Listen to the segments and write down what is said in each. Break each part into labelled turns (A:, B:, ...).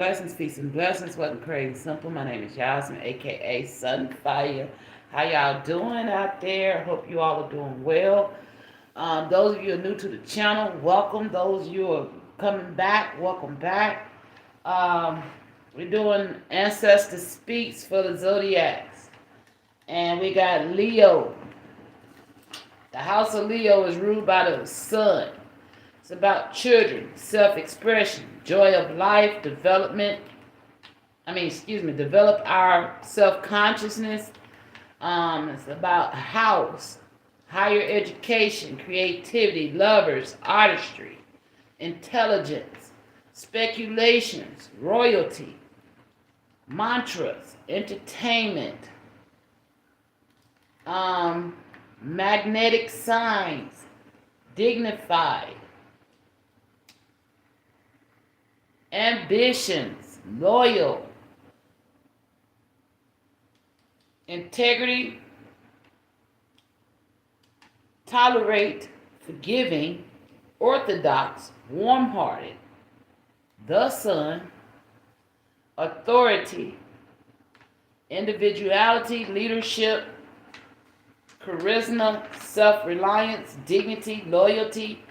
A: Blessings, peace, and blessings. Wasn't crazy simple. My name is Yasmin, aka Sunfire. How y'all doing out there? Hope you all are doing well. Those of you who are new to the channel, welcome. Those of you who are coming back, welcome back. Um, we're doing Ancestor Speaks for the Zodiacs. And we got Leo. The house of Leo is ruled by the sun. It's about children, self-expression, joy of life, develop our self-consciousness. It's about house, higher education, creativity, lovers, artistry, intelligence, speculations, royalty, mantras, entertainment, magnetic signs, dignified, ambitions, loyal, integrity, tolerate, forgiving, orthodox, warm-hearted, the sun, authority, individuality, leadership, charisma, self-reliance, dignity, loyalty,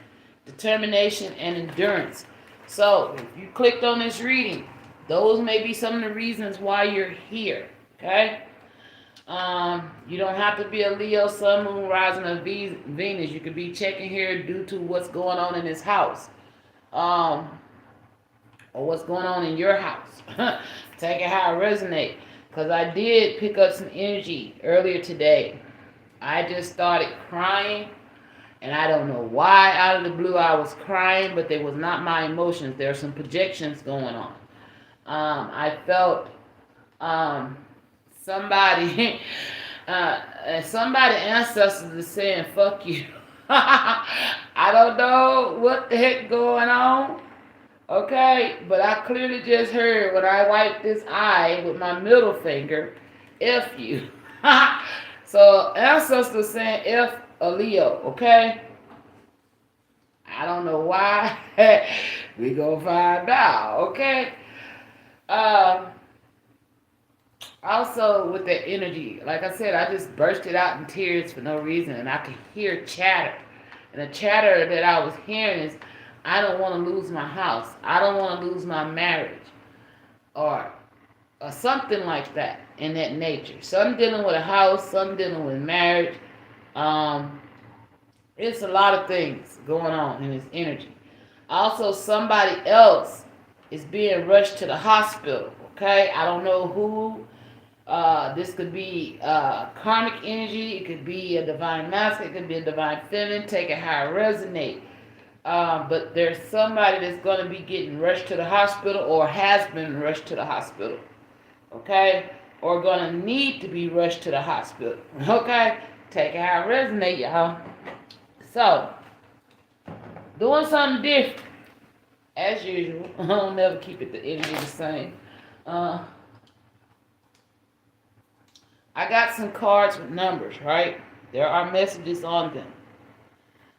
A: determination, and endurance. So, if you clicked on this reading, those may be some of the reasons why you're here. Okay? You don't have to be a Leo, Sun, Moon, Rising, or Venus. You could be checking here due to what's going on in this house. Or what's going on in your house. Take it how it resonates. Because I did pick up some energy earlier today. I just started crying. And I don't know why out of the blue I was crying, but they was not my emotions. There are some projections going on. I felt somebody, somebody ancestors is saying, fuck you. I don't know what the heck going on. Okay, but I clearly just heard when I wiped this eye with my middle finger, F you. So ancestors saying F a Leo, okay? I don't know why. We gonna find out, okay? Um, Also with the energy, like I said, I just bursted out in tears for no reason, and I could hear chatter. And the chatter that I was hearing is, I don't want to lose my house. I don't want to lose my marriage, or something like that in that nature. Some dealing with a house, some dealing with marriage. Um, it's a lot of things going on in this energy. Also, somebody else is being rushed to the hospital. Okay, I don't know who. This could be karmic energy. It could be a divine masculine. It could be a divine feminine. Take it how it resonates. But there's somebody that's going to be getting rushed to the hospital or has been rushed to the hospital. Okay? Or going to need to be rushed to the hospital. Okay? Take it how it resonates, y'all. So, doing something different. As usual. I'll never keep it the energy the same. I got some cards with numbers, right? There are messages on them.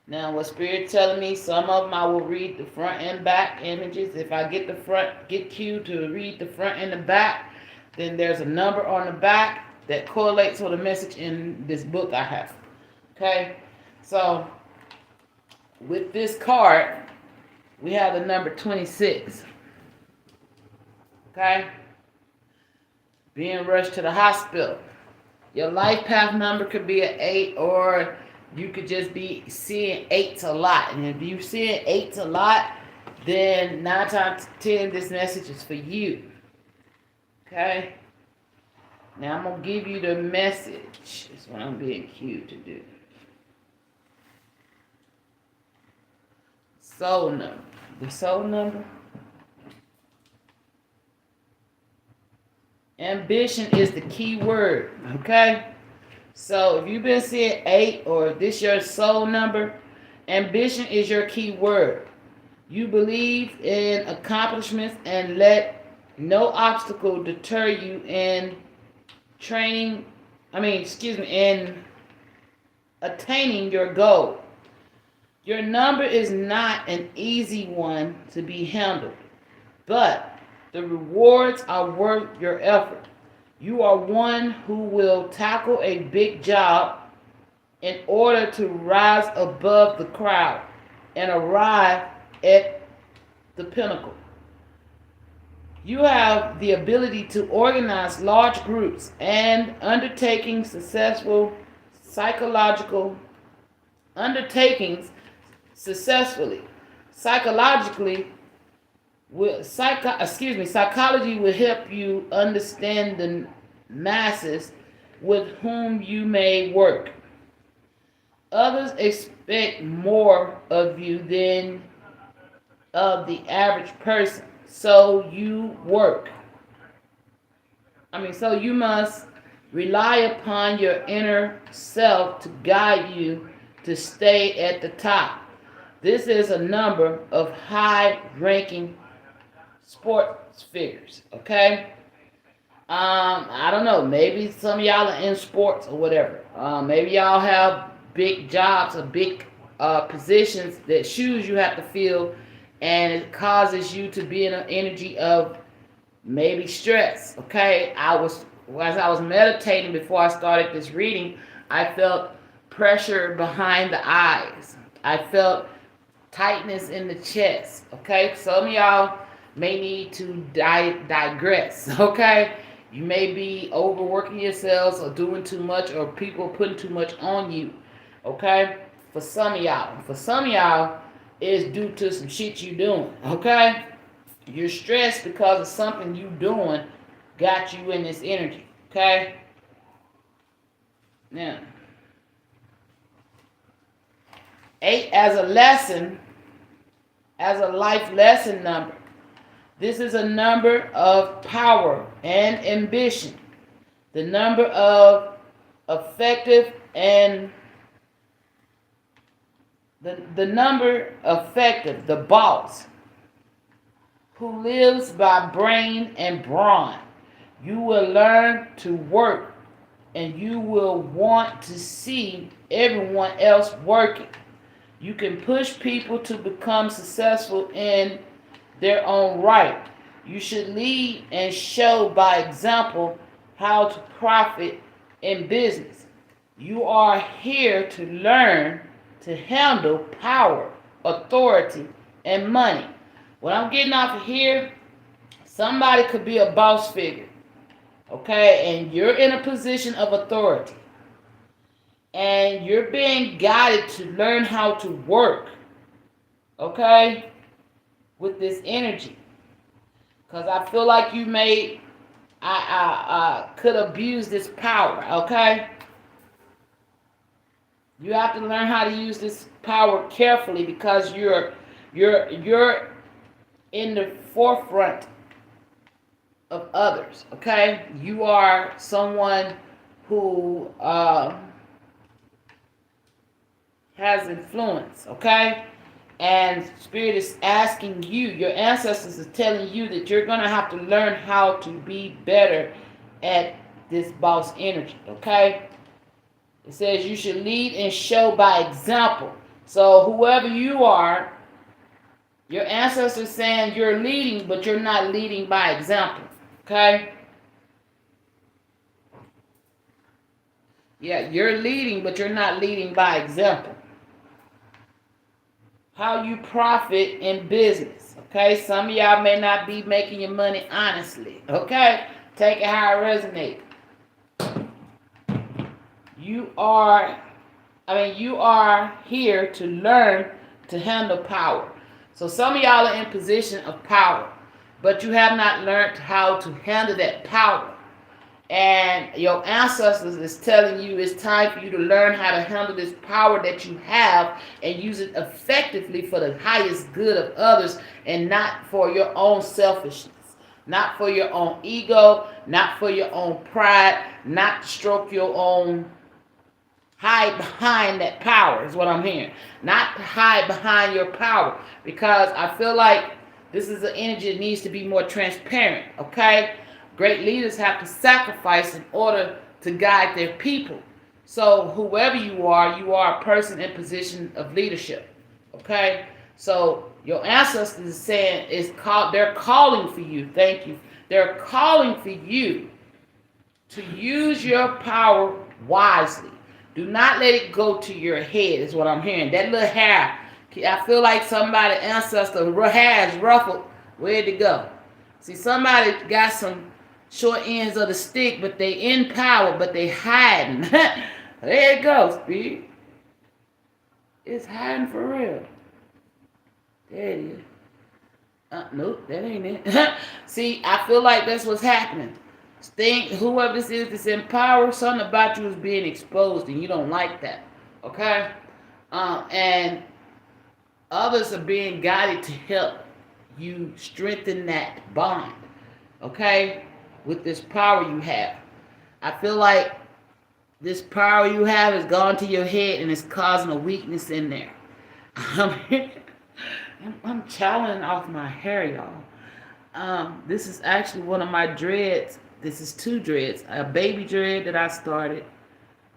A: Now, what Spirit's telling me, some of them I will read the front and back images. If I get cued to read the front and the back, then there's a number on the back that correlates with a message in this book I have. Okay? So, with this card, we have the number 26. Okay? Being rushed to the hospital. Your life path number could be an 8, or you could just be seeing 8s a lot. And if you're seeing 8s a lot, then 9 times out of 10, this message is for you. Okay? Now I'm going to give you the message. That's what I'm being cued to do. Soul number. The soul number. Ambition is the key word, okay? So if you've been seeing 8 or this your soul number, ambition is your key word. You believe in accomplishments and let no obstacle deter you in in attaining your goal. Your number is not an easy one to be handled, but The rewards are worth your effort. You are one who will tackle a big job in order to rise above the crowd and arrive at the pinnacle. You have the ability to organize large groups and psychological undertakings successfully. Psychologically, psychology will help you understand the masses with whom you may work. Others expect more of you than of the average person. So you must rely upon your inner self to guide you to stay at the top. This is a number of high ranking sports figures, okay? I don't know. Maybe some of y'all are in sports or whatever. Maybe y'all have big jobs or big positions that shoes you have to fill, and it causes you to be in an energy of maybe stress. Okay, as I was meditating before I started this reading, I felt pressure behind the eyes. I felt tightness in the chest. Okay, some of y'all may need to digress. Okay, you may be overworking yourselves or doing too much, or people putting too much on you. Okay, for some of y'all, it's due to some shit you doing. Okay, you're stressed because of something you doing got you in this energy. Okay, now 8 as a life lesson number. This is a number of power and ambition. The number of effective and the number effective, the boss, who lives by brain and brawn. You will learn to work, and you will want to see everyone else working. You can push people to become successful in their own right. You should lead and show by example how to profit in business. You are here to learn to handle power, authority, and money. What I'm getting off of here, somebody could be a boss figure, okay, and you're in a position of authority, and you're being guided to learn how to work, okay, with this energy, because I feel like you could abuse this power, okay. You have to learn how to use this power carefully, because you're in the forefront of others, okay? You are someone who has influence, okay? And Spirit is asking you, your ancestors is telling you that you're going to have to learn how to be better at this boss energy, okay? It says you should lead and show by example. So whoever you are, your ancestors saying you're leading, but you're not leading by example. Okay? Yeah, you're leading, but you're not leading by example. How you profit in business. Okay? Some of y'all may not be making your money honestly. Okay? Take it how it resonates. You are here to learn to handle power. So some of y'all are in position of power, but you have not learned how to handle that power. And your ancestors is telling you it's time for you to learn how to handle this power that you have and use it effectively for the highest good of others, and not for your own selfishness, not for your own ego, not for your own pride, not to stroke your own. Hide behind that power is what I'm hearing. Not to hide behind your power, because I feel like this is an energy that needs to be more transparent, okay? Great leaders have to sacrifice in order to guide their people. So whoever you are a person in position of leadership, okay? So Your ancestors is saying they're calling for you. Thank you. They're calling for you to use your power wisely. Do not let it go to your head, is what I'm hearing. That little hair, I feel like somebody ancestor hair is ruffled. Where'd it go? See, somebody got some short ends of the stick, but they in power, but they hiding. There it goes, Speed. It's hiding for real. There it is. Nope, that ain't it. See, I feel like that's what's happening. Whoever this is that's in power, something about you is being exposed, and you don't like that. Okay? And others are being guided to help you strengthen that bond. Okay? With this power you have. I feel like this power you have has gone to your head and it's causing a weakness in there. I'm chowing off my hair, y'all. This is actually one of my dreads. This is two dreads. A baby dread that I started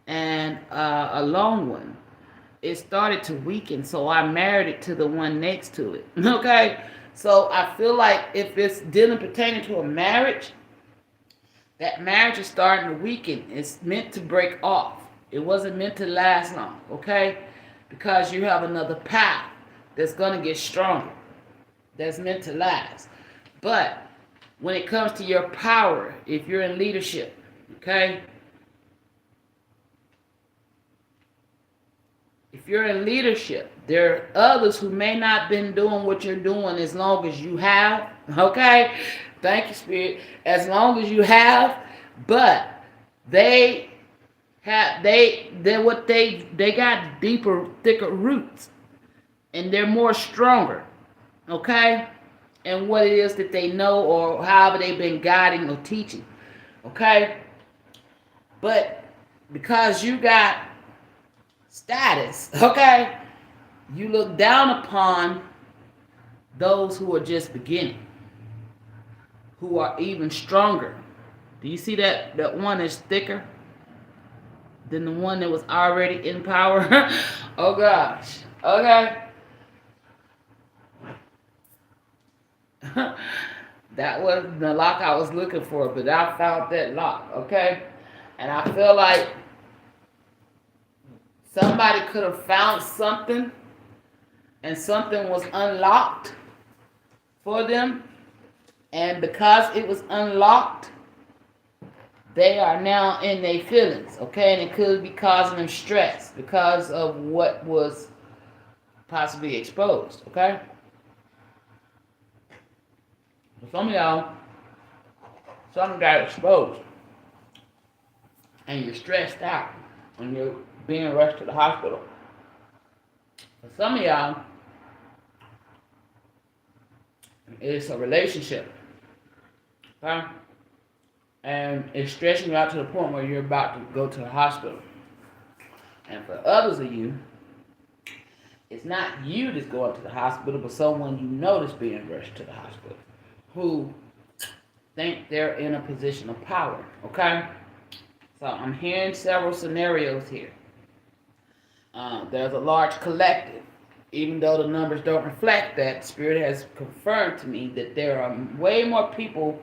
A: and a long one. It started to weaken, so I married it to the one next to it. Okay? So I feel like if it's dealing pertaining to a marriage, that marriage is starting to weaken. It's meant to break off. It wasn't meant to last long, okay? Because you have another path that's going to get stronger. That's meant to last. But when it comes to your power, if you're in leadership, okay? If you're in leadership, there are others who may not been doing what you're doing as long as you have, okay? Thank you, Spirit. As long as you have, but they got deeper, thicker roots, and they're more stronger, okay? And what it is that they know or however they've been guiding or teaching, okay? But because you got status, okay, you look down upon those who are just beginning, who are even stronger. Do you see that one is thicker than the one that was already in power? Oh gosh. Okay. That was the lock I was looking for, but I found that lock, okay? And I feel like somebody could have found something and something was unlocked for them. And because it was unlocked, they are now in their feelings, okay? And it could be causing them stress because of what was possibly exposed, okay? For some of y'all, something got exposed. And you're stressed out when you're being rushed to the hospital. For some of y'all, it's a relationship. Okay? And it's stressing you out to the point where you're about to go to the hospital. And for others of you, it's not you that's going to the hospital, but someone you know that's being rushed to the hospital, who think they're in a position of power. Okay? So I'm hearing several scenarios here. There's a large collective. Even though the numbers don't reflect that, Spirit has confirmed to me that there are way more people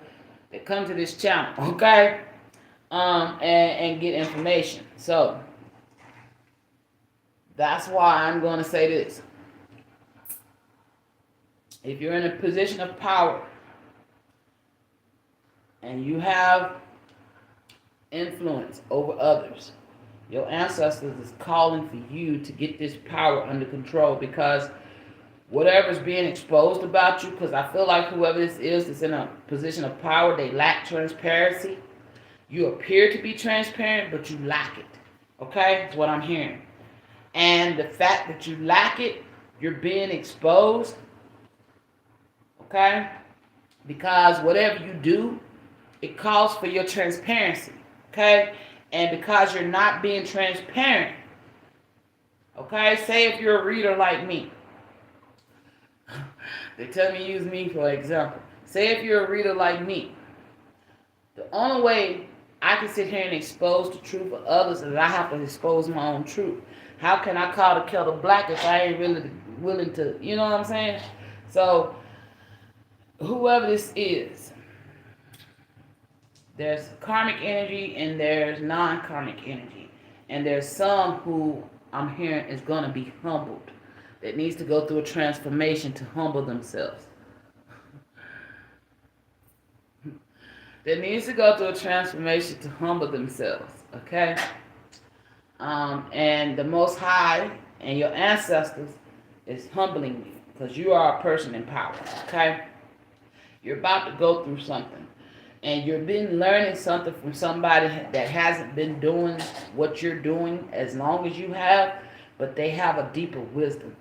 A: that come to this channel, okay? And get information. So, that's why I'm going to say this. If you're in a position of power and you have influence over others, your ancestors is calling for you to get this power under control, because whatever's being exposed about you, because I feel like whoever this is that's in a position of power, they lack transparency. You appear to be transparent, but you lack it. Okay? That's what I'm hearing. And the fact that you lack it, you're being exposed. Okay? Because whatever you do, it calls for your transparency. Okay? And because you're not being transparent, okay, say if you're a reader like me. They tell me use me for example. Say if you're a reader like me. The only way I can sit here and expose the truth of others is I have to expose my own truth. How can I call the kettle black if I ain't really willing to, you know what I'm saying? So, whoever this is, there's karmic energy and there's non-karmic energy. And there's some who I'm hearing is going to be humbled, that needs to go through a transformation to humble themselves. That needs to go through a transformation to humble themselves, okay? And the Most High and your ancestors is humbling you because you are a person in power, okay? You're about to go through something, and you've been learning something from somebody that hasn't been doing what you're doing as long as you have, but they have a deeper wisdom.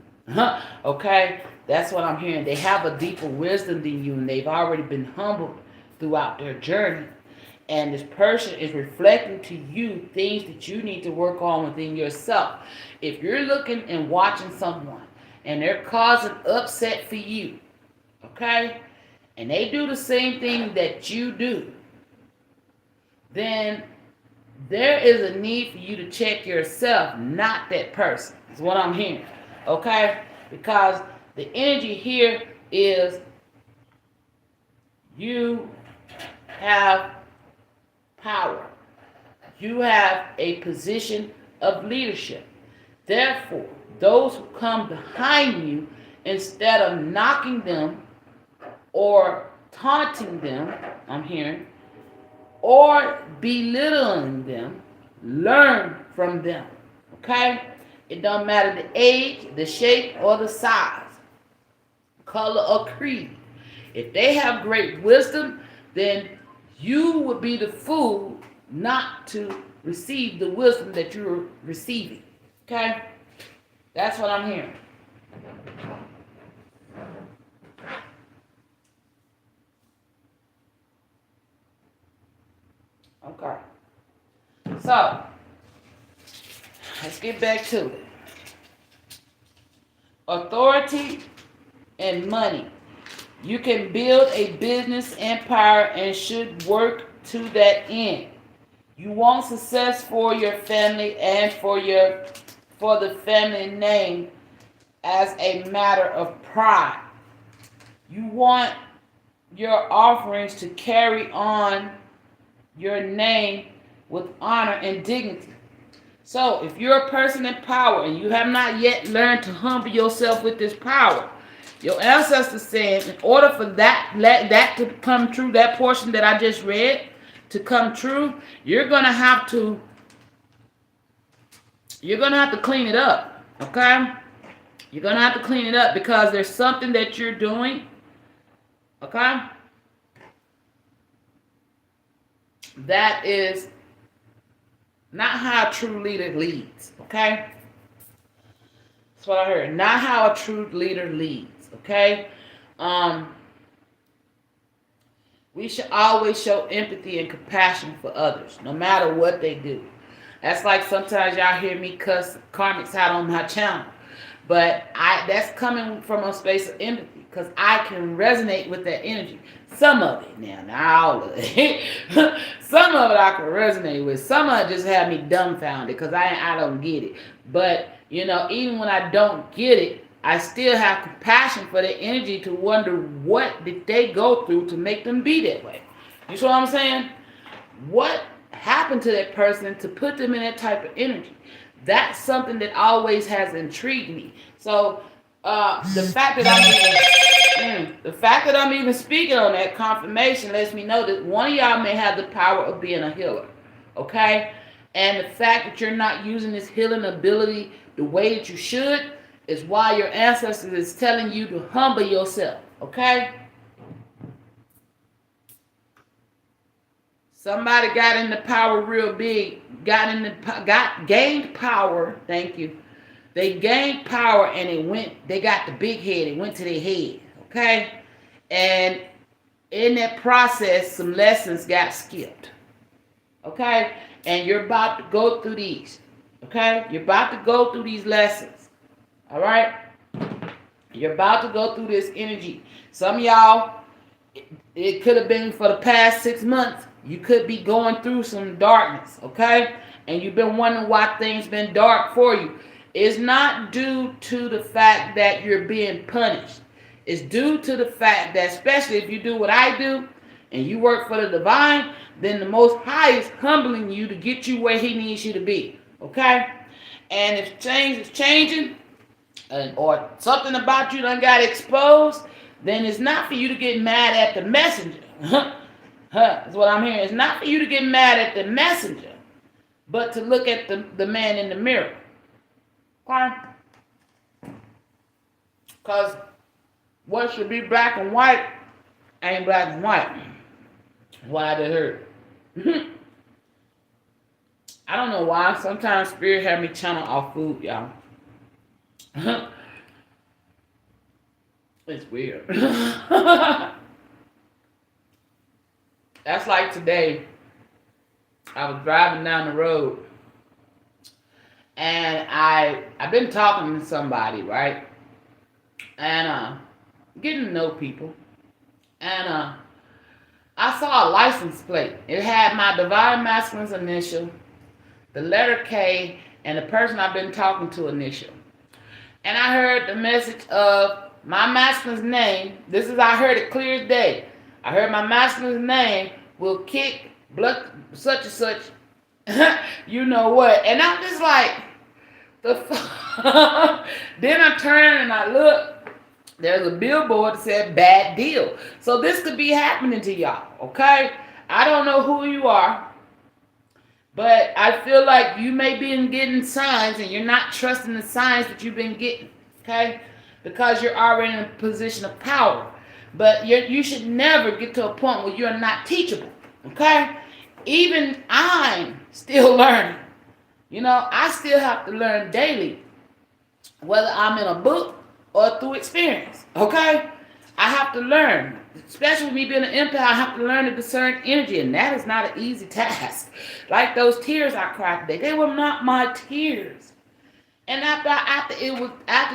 A: Okay? That's what I'm hearing. They have a deeper wisdom than you, and they've already been humbled throughout their journey. And this person is reflecting to you things that you need to work on within yourself. If you're looking and watching someone and they're causing upset for you, okay, and they do the same thing that you do, then there is a need for you to check yourself, not that person. Is what I'm hearing, okay? Because the energy here is you have power. You have a position of leadership. Therefore, those who come behind you, instead of knocking them or taunting them, I'm hearing, or belittling them, learn from them. Okay? It don't matter the age, the shape, or the size, color, or creed. If they have great wisdom, then you would be the fool not to receive the wisdom that you're receiving. Okay? That's what I'm hearing. Okay. So, let's get back to it. Authority and money. You can build a business empire and should work to that end. You want success for your family and for the family name as a matter of pride. You want your offerings to carry on your name with honor and dignity. So if you're a person in power and you have not yet learned to humble yourself with this power, your ancestors said in order for that to come true, that portion that I just read to come true, you're gonna have to clean it up. Okay? You're gonna have to clean it up because there's something that you're doing. Okay? That is not how a true leader leads. Okay? That's what I heard. Not how a true leader leads. Okay? We should always show empathy and compassion for others, no matter what they do. That's like sometimes y'all hear me cuss karmics out on my channel. But that's coming from a space of empathy because I can resonate with that energy. Some of it now, not all of it. Some of it I can resonate with. Some of it just have me dumbfounded because I don't get it. But, even when I don't get it, I still have compassion for the energy to wonder what did they go through to make them be that way. You see what I'm saying? What happened to that person to put them in that type of energy? That's something that always has intrigued me. So the fact that I'm even speaking on that confirmation lets me know that one of y'all may have the power of being a healer. Okay? And the fact that you're not using this healing ability the way that you should is why your ancestors is telling you to humble yourself. Okay? Somebody got into power real big, gained power. Thank you. They gained power and they got the big head. It went to their head. Okay? And in that process, some lessons got skipped. Okay? And you're about to go through these. Okay? You're about to go through these lessons. All right? You're about to go through this energy. Some of y'all, it could have been for the past 6 months. You could be going through some darkness, okay? And you've been wondering why things been dark for you. It's not due to the fact that you're being punished. It's due to the fact that, especially if you do what I do and you work for the divine, then the Most High is humbling you to get you where He needs you to be. Okay? And if change is changing, or something about you done got exposed, then it's not for you to get mad at the messenger. That's what I'm hearing. It's not for you to get mad at the messenger, but to look at the man in the mirror. Okay? Because what should be black and white ain't black and white. What I just heard. I don't know why. Sometimes spirit have me channel off food, y'all. It's weird. That's like today. I was driving down the road, and I've been talking to somebody, right? And getting to know people. And I saw a license plate. It had my divine masculine's initial, the letter K, and the person I've been talking to initial. And I heard the message of my masculine's name. I heard it clear as day. I heard my masculine's name will kick blood such and such. You know what? And I'm just like, then I turn and I look. There's a billboard that said bad deal. So this could be happening to y'all, okay? I don't know who you are, but I feel like you may be getting signs and you're not trusting the signs that you've been getting, okay? Because you're already in a position of power. But you should never get to a point where you're not teachable, okay? Even I'm still learning. You know, I still have to learn daily, whether I'm in a book or through experience, okay? I have to learn, especially with me being an empath. I have to learn to discern energy, and that is not an easy task. Like those tears I cried today, they were not my tears. And after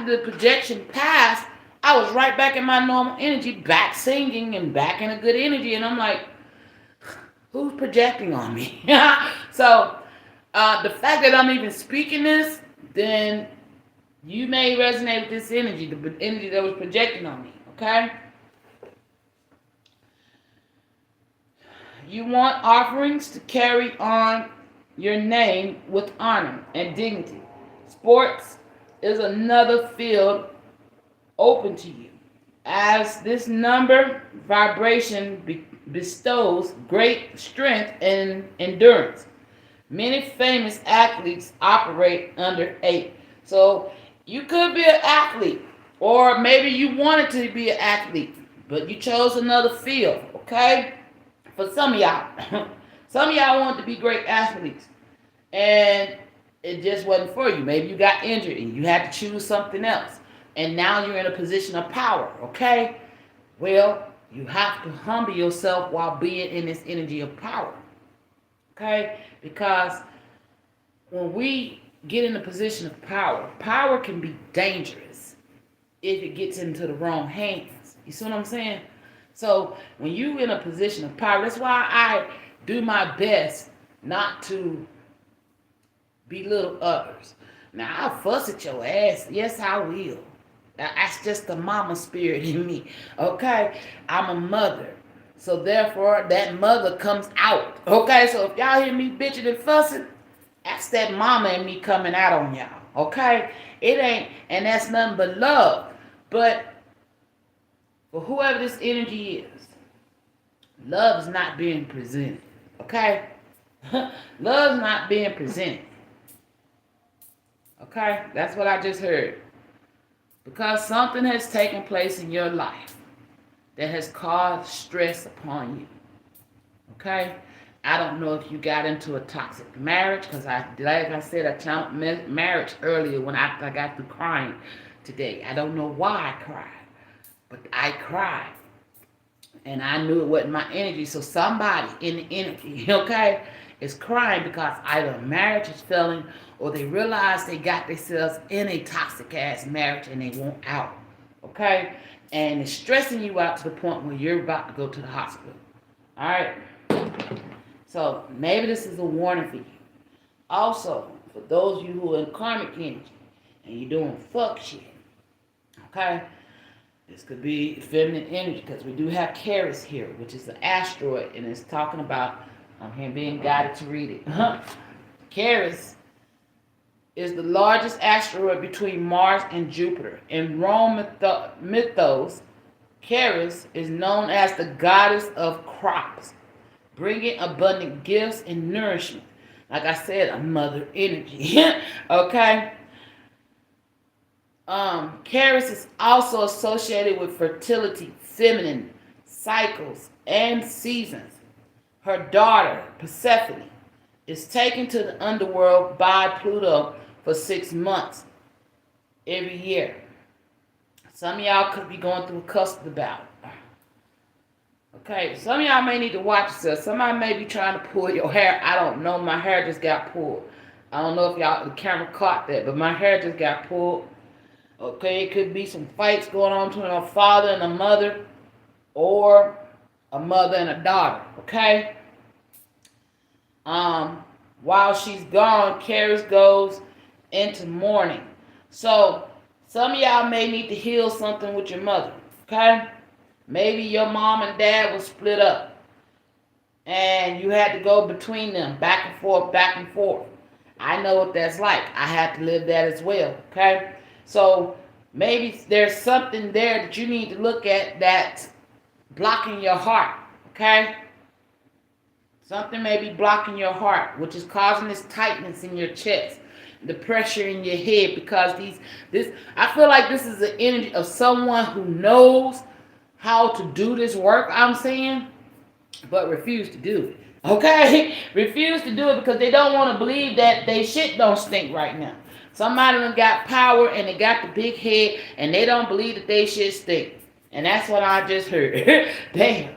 A: the projection passed, I was right back in my normal energy, back singing and back in a good energy, and I'm like, who's projecting on me? So the fact that I'm even speaking this, then you may resonate with this energy, the energy that was projecting on me, okay? You want offerings to carry on your name with honor and dignity. Sports is another field open to you, as this number vibration bestows great strength and endurance. Many famous athletes operate under 8. So you could be an athlete, or maybe you wanted to be an athlete, but you chose another field, okay? For some of y'all, some of y'all wanted to be great athletes, and it just wasn't for you. Maybe you got injured and you had to choose something else, and now you're in a position of power, okay? Well, you have to humble yourself while being in this energy of power, okay? Because when we get in a position of power, power can be dangerous if it gets into the wrong hands. You see what I'm saying? So when you're in a position of power, that's why I do my best not to belittle others. Now, I'll fuss at your ass. Yes, I will. That's just the mama spirit in me. Okay? I'm a mother. So therefore, that mother comes out. Okay? So if y'all hear me bitching and fussing, that's that mama in me coming out on y'all. Okay? It ain't, and that's nothing but love. But for whoever this energy is, love is not being presented. Okay? Love's not being presented. Okay? That's what I just heard. Because something has taken place in your life that has caused stress upon you. Okay? I don't know if you got into a toxic marriage, because like I said, I channeled marriage earlier when I got through crying today. I don't know why I cried, but I cried. And I knew it wasn't my energy. So somebody in the energy, okay, is crying because either a marriage is failing or they realize they got themselves in a toxic ass marriage and they want out. Okay? And it's stressing you out to the point where you're about to go to the hospital. Alright? So maybe this is a warning for you. Also, for those of you who are in karmic energy and you're doing fuck shit. Okay? This could be feminine energy because we do have Ceres here, which is an asteroid, and it's talking about. I'm here being guided to read it. Ceres is the largest asteroid between Mars and Jupiter. In Rome mythos, Ceres is known as the goddess of crops, bringing abundant gifts and nourishment. Like I said, a mother energy. Okay? Ceres is also associated with fertility, feminine cycles, and seasons. Her daughter, Persephone, is taken to the underworld by Pluto for 6 months every year. Some of y'all could be going through a custody battle. Okay, some of y'all may need to watch yourself. Somebody may be trying to pull your hair. I don't know. My hair just got pulled. I don't know if the camera caught that, but my hair just got pulled. Okay, it could be some fights going on between a father and a mother, or a mother and a daughter. Okay. While she's gone, Ceres goes into mourning. So some of y'all may need to heal something with your mother. Okay. Maybe your mom and dad was split up, and you had to go between them, back and forth, back and forth. I know what that's like. I had to live that as well. Okay. So maybe there's something there that you need to look at that's blocking your heart. Okay. Something may be blocking your heart, which is causing this tightness in your chest, the pressure in your head, because I feel like this is the energy of someone who knows how to do this work, I'm saying, but refuse to do it. Okay? Refuse to do it because they don't want to believe that they shit don't stink right now. Somebody done got power and they got the big head and they don't believe that they shit stink. And that's what I just heard. Damn.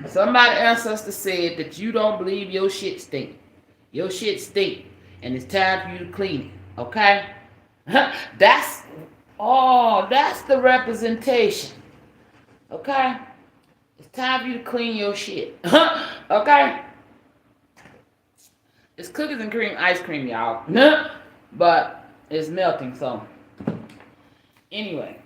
A: Somebody ancestor said that you don't believe your shit stink. Your shit stink. And it's time for you to clean it. Okay? That's the representation. Okay? It's time for you to clean your shit. Okay? It's cookies and cream ice cream, y'all. But it's melting, so. Anyway.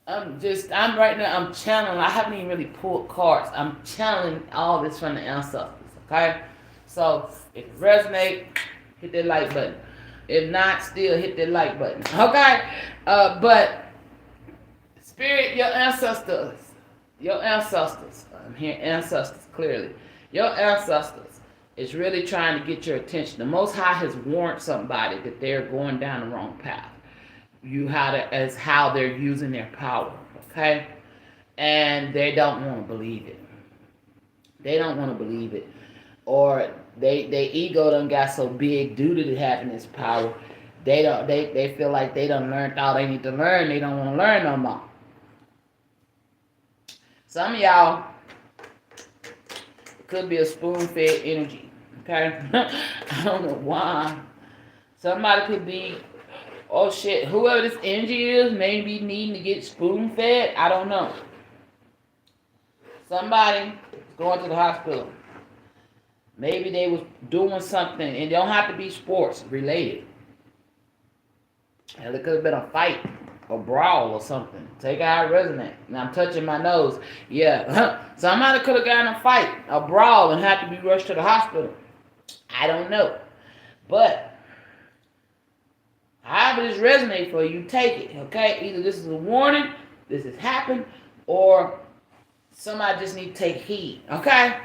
A: I'm right now, I'm channeling. I haven't even really pulled cards. I'm channeling all this from the ancestors, okay? So, if it resonates, hit that like button. If not, still hit that like button, okay? But, spirit, your ancestors, I'm hearing ancestors clearly. Your ancestors is really trying to get your attention. The Most High has warned somebody that they're going down the wrong path. As how they're using their power, okay? And they don't want to believe it. They don't want to believe it. Or their ego done got so big due to having this power, they feel like they done learned all they need to learn. They don't want to learn no more. Some of y'all could be a spoon-fed energy, okay? I don't know why. Somebody could be, oh shit, whoever this energy is may be needing to get spoon-fed. I don't know. Somebody is going to the hospital. Maybe they was doing something, and it don't have to be sports related. Hell, it could have been a fight, a brawl or something. Take out resonate. And I'm touching my nose. Yeah. Somebody could have gotten a fight, a brawl, and had to be rushed to the hospital. I don't know. But however this resonates for you, take it, okay? Either this is a warning, this has happened, or somebody just need to take heed, okay?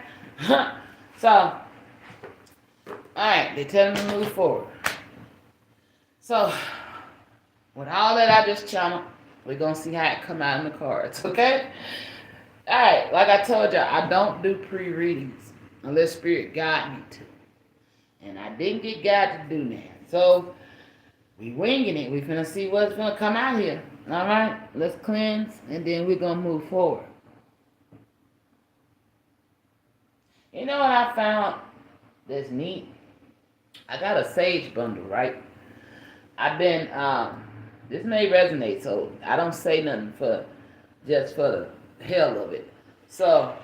A: So, alright, they're telling me to move forward. So, with all that I just channeled, we're going to see how it come out in the cards, okay? Alright, like I told you, I don't do pre-readings unless Spirit guide me to. And I didn't get God to do that. So, we winging it. We finna see what's gonna come out here. All right, let's cleanse, and then we're gonna move forward. You know what I found that's neat? I got a sage bundle, right? I've been this may resonate, so I don't say nothing for the hell of it. So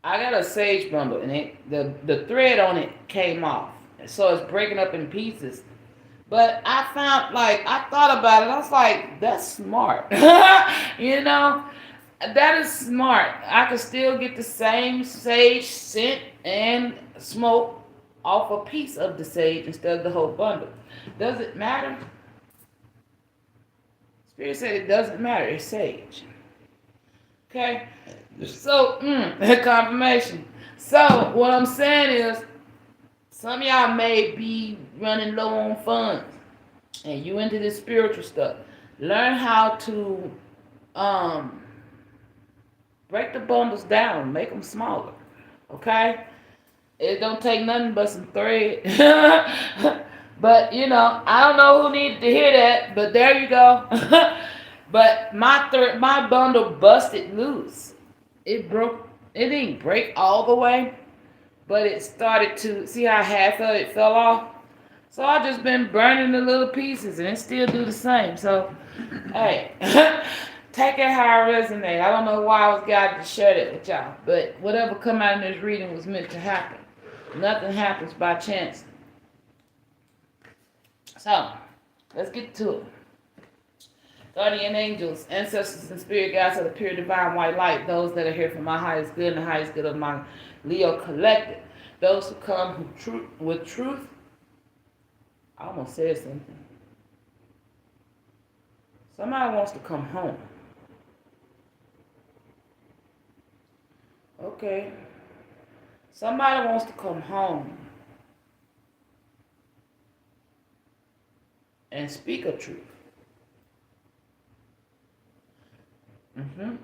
A: I got a sage bundle, and the thread on it came off. So it's breaking up in pieces. But I found, like, I thought about it. I was like, that's smart. You know, that is smart. I could still get the same sage scent and smoke off a piece of the sage instead of the whole bundle. Does it matter? Spirit said it doesn't matter. It's sage. Okay? So, confirmation. So, what I'm saying is, some of y'all may be running low on funds and you into this spiritual stuff. Learn how to um, break the bundles down, make them smaller. Okay? It don't take nothing but some thread. But I don't know who needed to hear that, but there you go. But my bundle busted loose. It broke. It didn't break all the way, but it started to see how half of it fell off. So I just been burning the little pieces, and it still do the same. So, hey, take it how it resonate. I don't know why I was guided to share that with y'all, but whatever come out in this reading was meant to happen. Nothing happens by chance. So, let's get to it. Guardian angels, ancestors, and spirit guides of the pure divine white light, those that are here for my highest good and the highest good of my Leo collective, those who come with truth. I almost said something. Somebody wants to come home. Okay. Somebody wants to come home and speak a truth.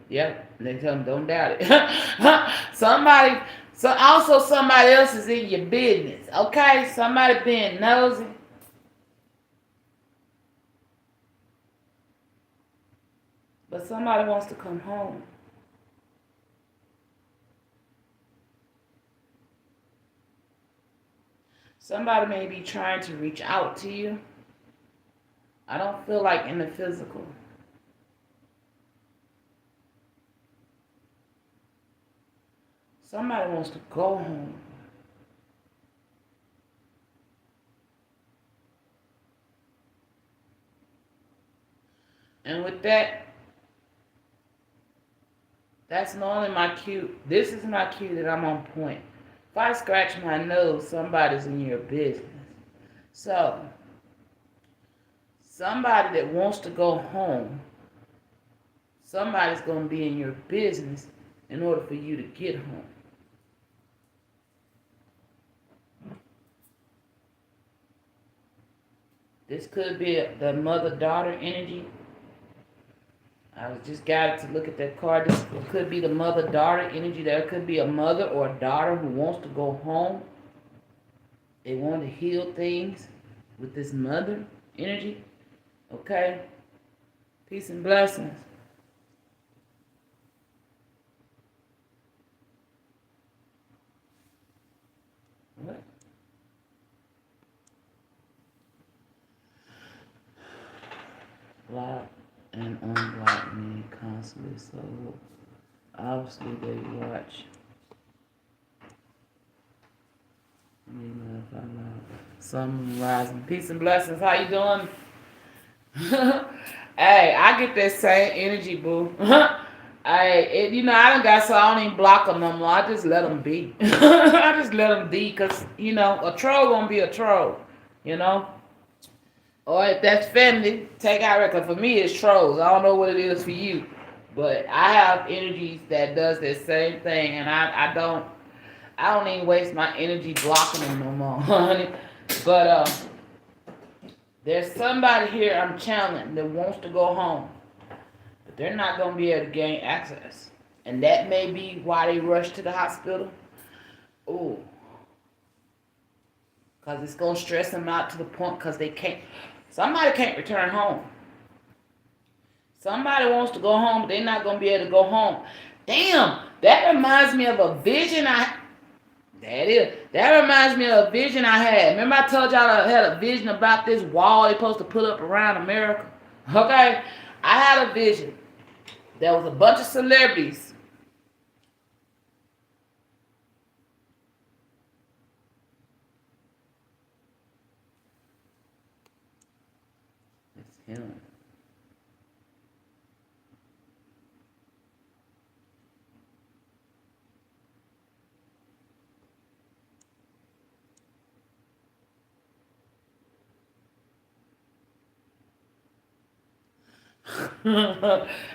A: Yep. They tell them don't doubt it. Somebody else is in your business. Okay? Somebody being nosy. But somebody wants to come home. Somebody may be trying to reach out to you. I don't feel like in the physical. Somebody wants to go home. And with that, that's normally my cue. This is my cue that I'm on point. If I scratch my nose, somebody's in your business. So, somebody that wants to go home, somebody's going to be in your business in order for you to get home. This could be the mother-daughter energy. I was just guided to look at that card. This could be the mother-daughter energy. There could be a mother or a daughter who wants to go home. They want to heal things with this mother energy. Okay? Peace and blessings. What? Block and unblock me constantly, so obviously they watch me laugh out loud. Sun rising. Peace and blessings. How you doing? Hey, I get that same energy, boo. I done got so I don't even block them no more. I just let them be. I just let them be, because, a troll gonna be a troll, you know? Or if that's family, take out record. For me, it's trolls. I don't know what it is for you, but I have energies that does the same thing, and I don't even waste my energy blocking them no more, honey. But there's somebody here I'm channeling that wants to go home, but they're not gonna be able to gain access, and that may be why they rush to the hospital. Ooh. Because it's going to stress them out to the point because somebody can't return home. Somebody wants to go home, but they're not going to be able to go home. Damn, that reminds me of a vision That reminds me of a vision I had. Remember I told y'all I had a vision about this wall they're supposed to put up around America? Okay? I had a vision. There was a bunch of celebrities Yeah.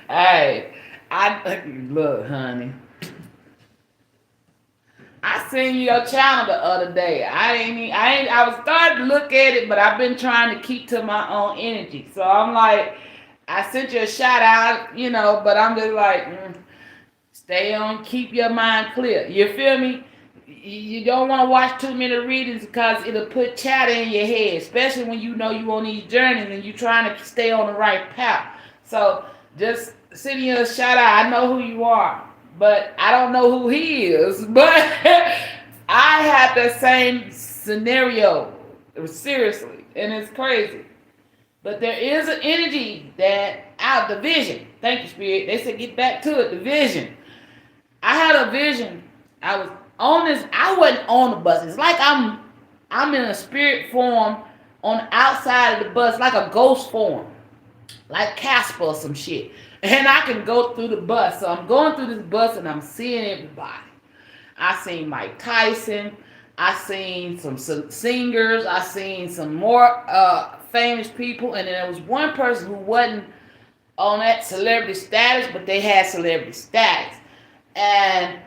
A: Hey, I look, honey. I seen your channel the other day. I was starting to look at it, but I've been trying to keep to my own energy. So I'm like, I sent you a shout out, but I'm just like, stay on, keep your mind clear. You feel me? You don't want to watch too many readings because it'll put chatter in your head, especially when you know you on these journeys and you're trying to stay on the right path. So just send you a shout out. I know who you are, but I don't know who he is. But I had the same scenario, seriously, and it's crazy. But there is an energy that out the vision. Thank you, Spirit. They said get back to it. The vision. I had a vision. I was on this. I wasn't on the bus. It's like I'm in a spirit form on the outside of the bus, like a ghost form, like Casper or some shit. And I can go through the bus. So I'm going through this bus and I'm seeing everybody. I seen Mike Tyson. I seen some singers. I seen some more famous people, and then there was one person who wasn't on that celebrity status, but they had celebrity status, and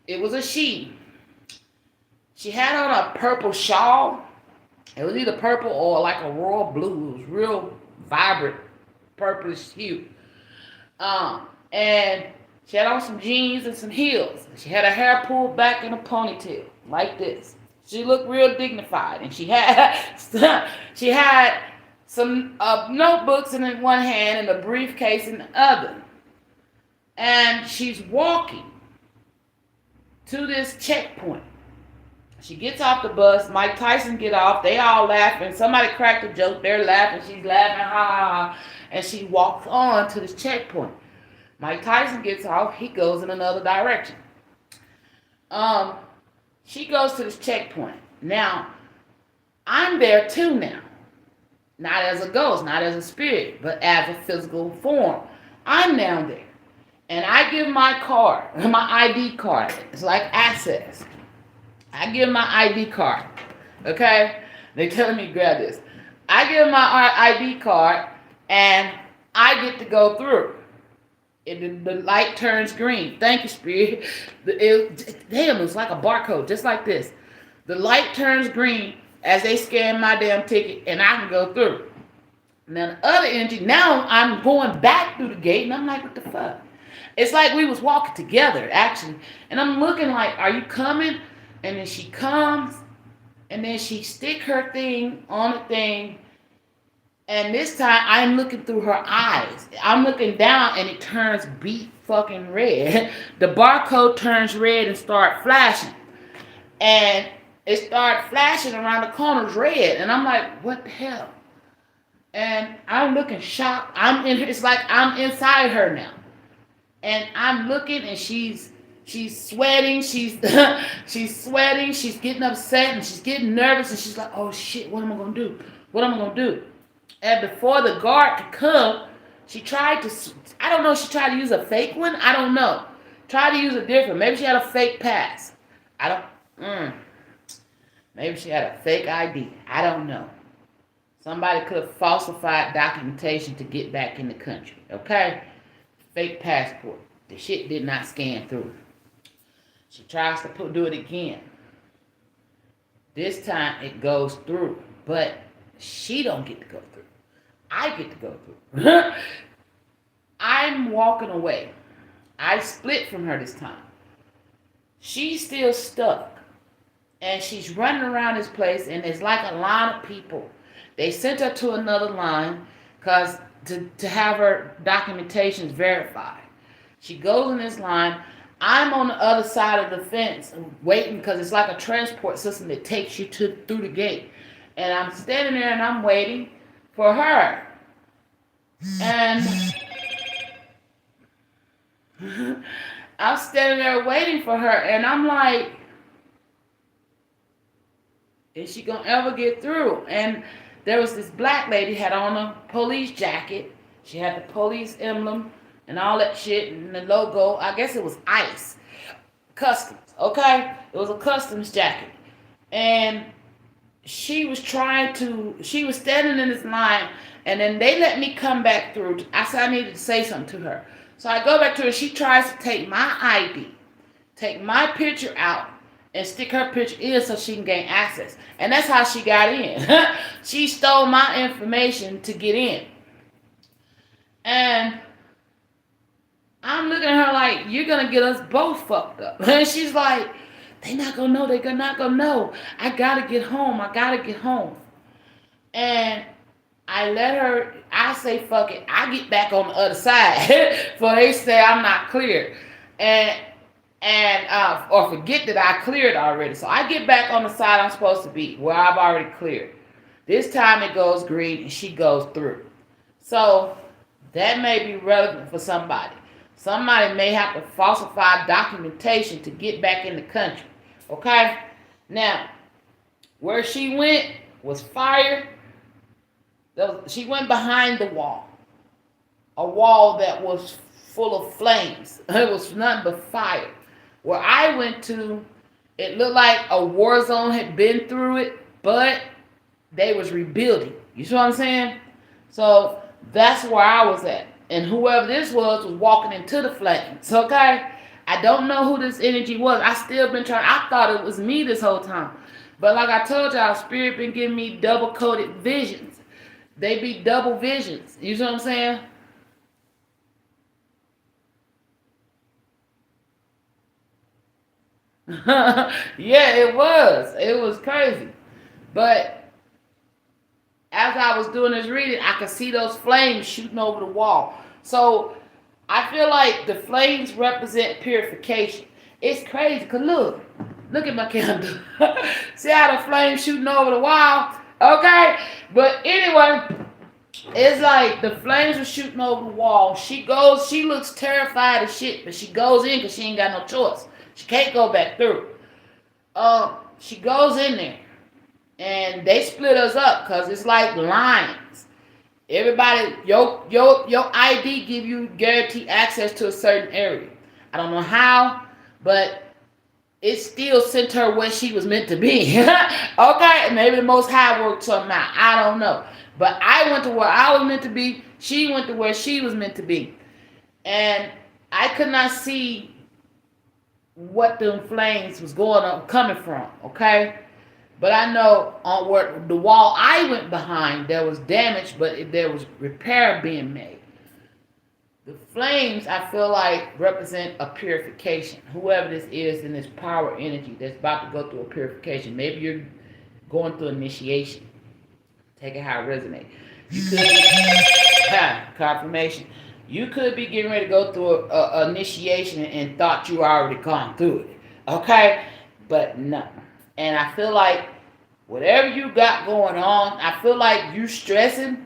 A: it was a she. She had on a purple shawl. It was either purple or like a royal blue. It was real vibrant, purplish hue. And she had on some jeans and some heels. She had her hair pulled back in a ponytail, like this. She looked real dignified, and she had she had some notebooks in one hand and a briefcase in the other. And she's walking to this checkpoint. She gets off the bus. Mike Tyson get off. They all laughing. Somebody cracked a joke. They're laughing. She's laughing. Ha ha ha. And she walks on to this checkpoint. Mike Tyson gets off. He goes in another direction. She goes to this checkpoint. Now, I'm there too now. Not as a ghost, not as a spirit, but as a physical form. I'm down there. And I give my card, my ID card. It's like access. I give my ID card. Okay? They telling me to grab this. I give my ID card and I get to go through. The light turns green. Thank you, Spirit. Damn, it was like a barcode, just like this. The light turns green as they scan my damn ticket, and I can go through. Now the other energy, now I'm going back through the gate, and I'm like, what the fuck? It's like we was walking together, actually. And I'm looking like, are you coming? And then she comes, and then she stick her thing on the thing. And this time, I'm looking through her eyes. I'm looking down, and it turns beet fucking red. The barcode turns red and start flashing. And it started flashing around the corners red. And I'm like, what the hell? And I'm looking shocked. It's like I'm inside her now. And I'm looking, and she's sweating. She's she's sweating. She's getting upset, and she's getting nervous. And she's like, oh shit, what am I gonna do? What am I gonna do? And before the guard could come, she tried to, I don't know, she tried to use a fake one. I don't know. Tried to use a different. Maybe she had a fake pass. Maybe she had a fake ID. I don't know. Somebody could have falsified documentation to get back in the country. Okay? Fake passport. The shit did not scan through. She tries to do it again. This time it goes through. But she don't get to go through. I get to go through. I'm walking away. I split from her this time. She's still stuck. And she's running around this place, and there's like a line of people. They sent her to another line because to have her documentations verified. She goes in this line. I'm on the other side of the fence waiting because it's like a transport system that takes you through the gate. And I'm standing there and I'm waiting for her. And I'm standing there waiting for her, and I'm like, is she gonna ever get through? And there was this black lady had on a police jacket. She had the police emblem and all that shit and the logo. I guess it was ICE Customs. Okay, it was a customs jacket, and she was standing in this line, and then they let me come back through. I said I needed to say something to her. So I go back to her. She tries to take my ID, take my picture out, and stick her picture in so she can gain access. And that's how she got in. She stole my information to get in. And I'm looking at her like, you're going to get us both fucked up. And she's like, they not going to know. They're not going to know. I got to get home. I got to get home. And I let her, I say, fuck it. I get back on the other side. For they say I'm not cleared. Or forget that I cleared already. So I get back on the side I'm supposed to be, where I've already cleared. This time it goes green and she goes through. So that may be relevant for somebody. Somebody may have to falsify documentation to get back in the country. Okay? Now, where she went was fire. She went behind the wall. A wall that was full of flames. It was nothing but fire. Where I went to, it looked like a war zone had been through it, but they was rebuilding. You see what I'm saying? So that's where I was at. And whoever this was walking into the flames. Okay? I don't know who this energy was. I still been trying. I thought it was me this whole time. But like I told y'all, Spirit been giving me double-coded visions. They be double visions. You see what I'm saying? Yeah, it was. It was crazy. But as I was doing this reading, I could see those flames shooting over the wall. So I feel like the flames represent purification. It's crazy, because look at my candle. See how the flames shooting over the wall? Okay? But anyway, it's like the flames are shooting over the wall. She looks terrified as shit, but she goes in because she ain't got no choice. She can't go back through. She goes in there, and they split us up because it's like lines. Everybody, your ID give you guaranteed access to a certain area. I don't know how, but it still sent her where she was meant to be. Okay, maybe the Most High worked something out. I don't know. But I went to where I was meant to be. She went to where she was meant to be. And I could not see what the flames was coming from, okay? But I know on where the wall I went behind, there was damage, but there was repair being made. The flames, I feel like, represent a purification. Whoever this is in this power energy that's about to go through a purification. Maybe you're going through initiation. Take it how it resonates. You could confirmation. You could be getting ready to go through a initiation and thought you already gone through it. Okay? But no. And I feel like whatever you got going on, I feel like you stressing,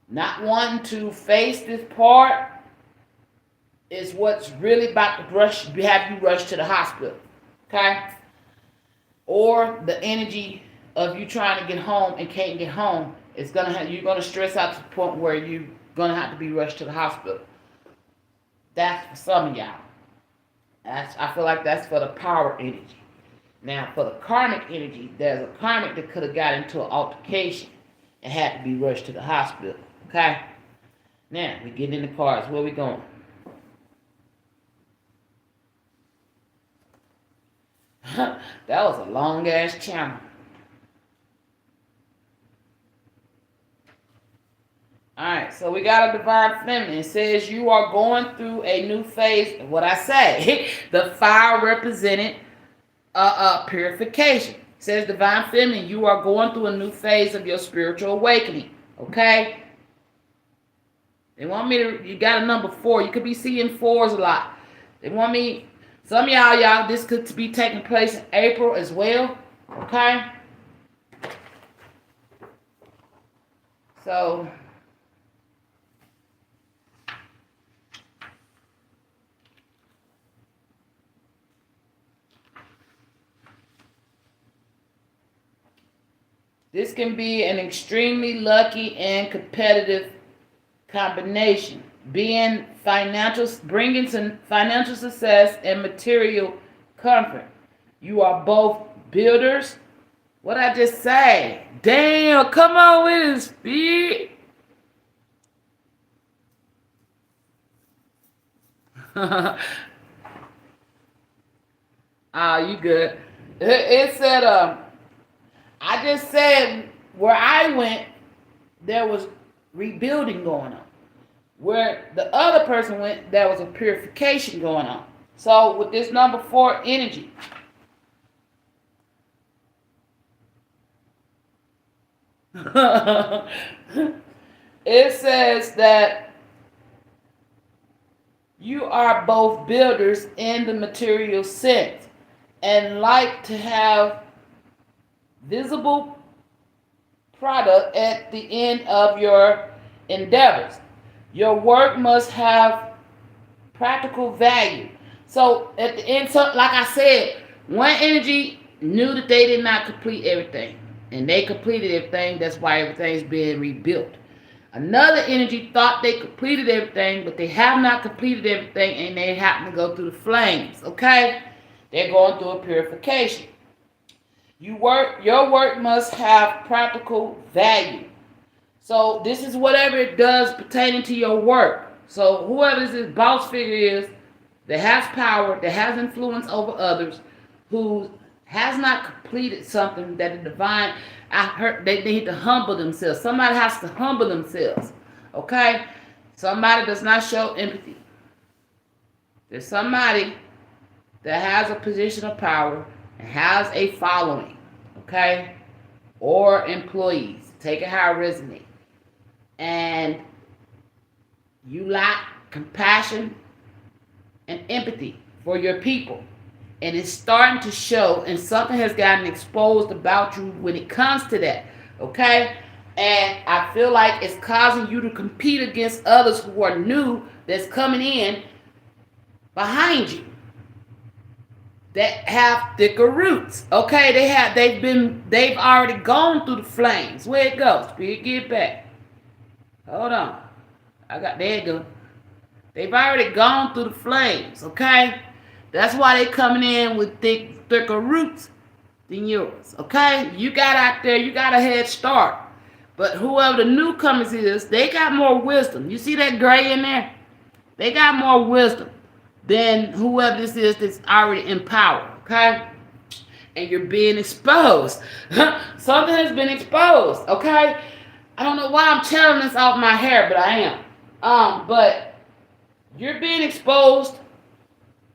A: not wanting to face this part is what's really about to have you rush to the hospital. Okay? Or the energy of you trying to get home and can't get home, you're gonna stress out to the point where you're gonna have to be rushed to the hospital. That's for some of y'all. I feel like that's for the power energy. Now, for the karmic energy, there's a karmic that could have got into an altercation and had to be rushed to the hospital. Okay? Now, we get in the cards. Where we going? That was a long-ass channel. Alright, so we got a divine feminine. It says you are going through a new phase. What I say, the fire represented purification. It says divine feminine, you are going through a new phase of your spiritual awakening. Okay? They want me to, you got a number 4. You could be seeing 4s a lot. They want me, some of y'all, this could be taking place in April as well. Okay? So, This can be an extremely lucky and competitive combination, bringing some financial success and material comfort. You are both builders. What I just say? Damn, come on with it, speed. You good. It said, I just said where I went, there was rebuilding going on. Where the other person went, there was a purification going on. So with this number 4 energy, it says that you are both builders in the material sense and like to have visible product at the end of your endeavors. Your work must have practical value. So at the end, so like I said, one energy knew that they did not complete everything. And they completed everything. That's why everything's being rebuilt. Another energy thought they completed everything, but they have not completed everything, and they happen to go through the flames. Okay? They're going through a purification. Your work must have practical value. So this is whatever it does pertaining to your work. So whoever this boss figure is that has power, that has influence over others, who has not completed something that the divine, I heard they need to humble themselves. Somebody has to humble themselves. Okay? Somebody does not show empathy. There's somebody that has a position of power and has a following. Okay? Or employees. Take it how it resonates. And you lack compassion and empathy for your people. And it's starting to show, and something has gotten exposed about you when it comes to that. Okay? And I feel like it's causing you to compete against others who are new that's coming in behind you. That have thicker roots. Okay, they've already gone through the flames. Where it goes? Spirit, get back. Hold on. There you go. They've already gone through the flames, okay? That's why they coming in with thicker roots than yours, okay? You got out there, you got a head start. But whoever the newcomers is, they got more wisdom. You see that gray in there? They got more wisdom than whoever this is that's already in power, okay? And you're being exposed. Something has been exposed, okay? I don't know why I'm telling this off my hair, but I am. But you're being exposed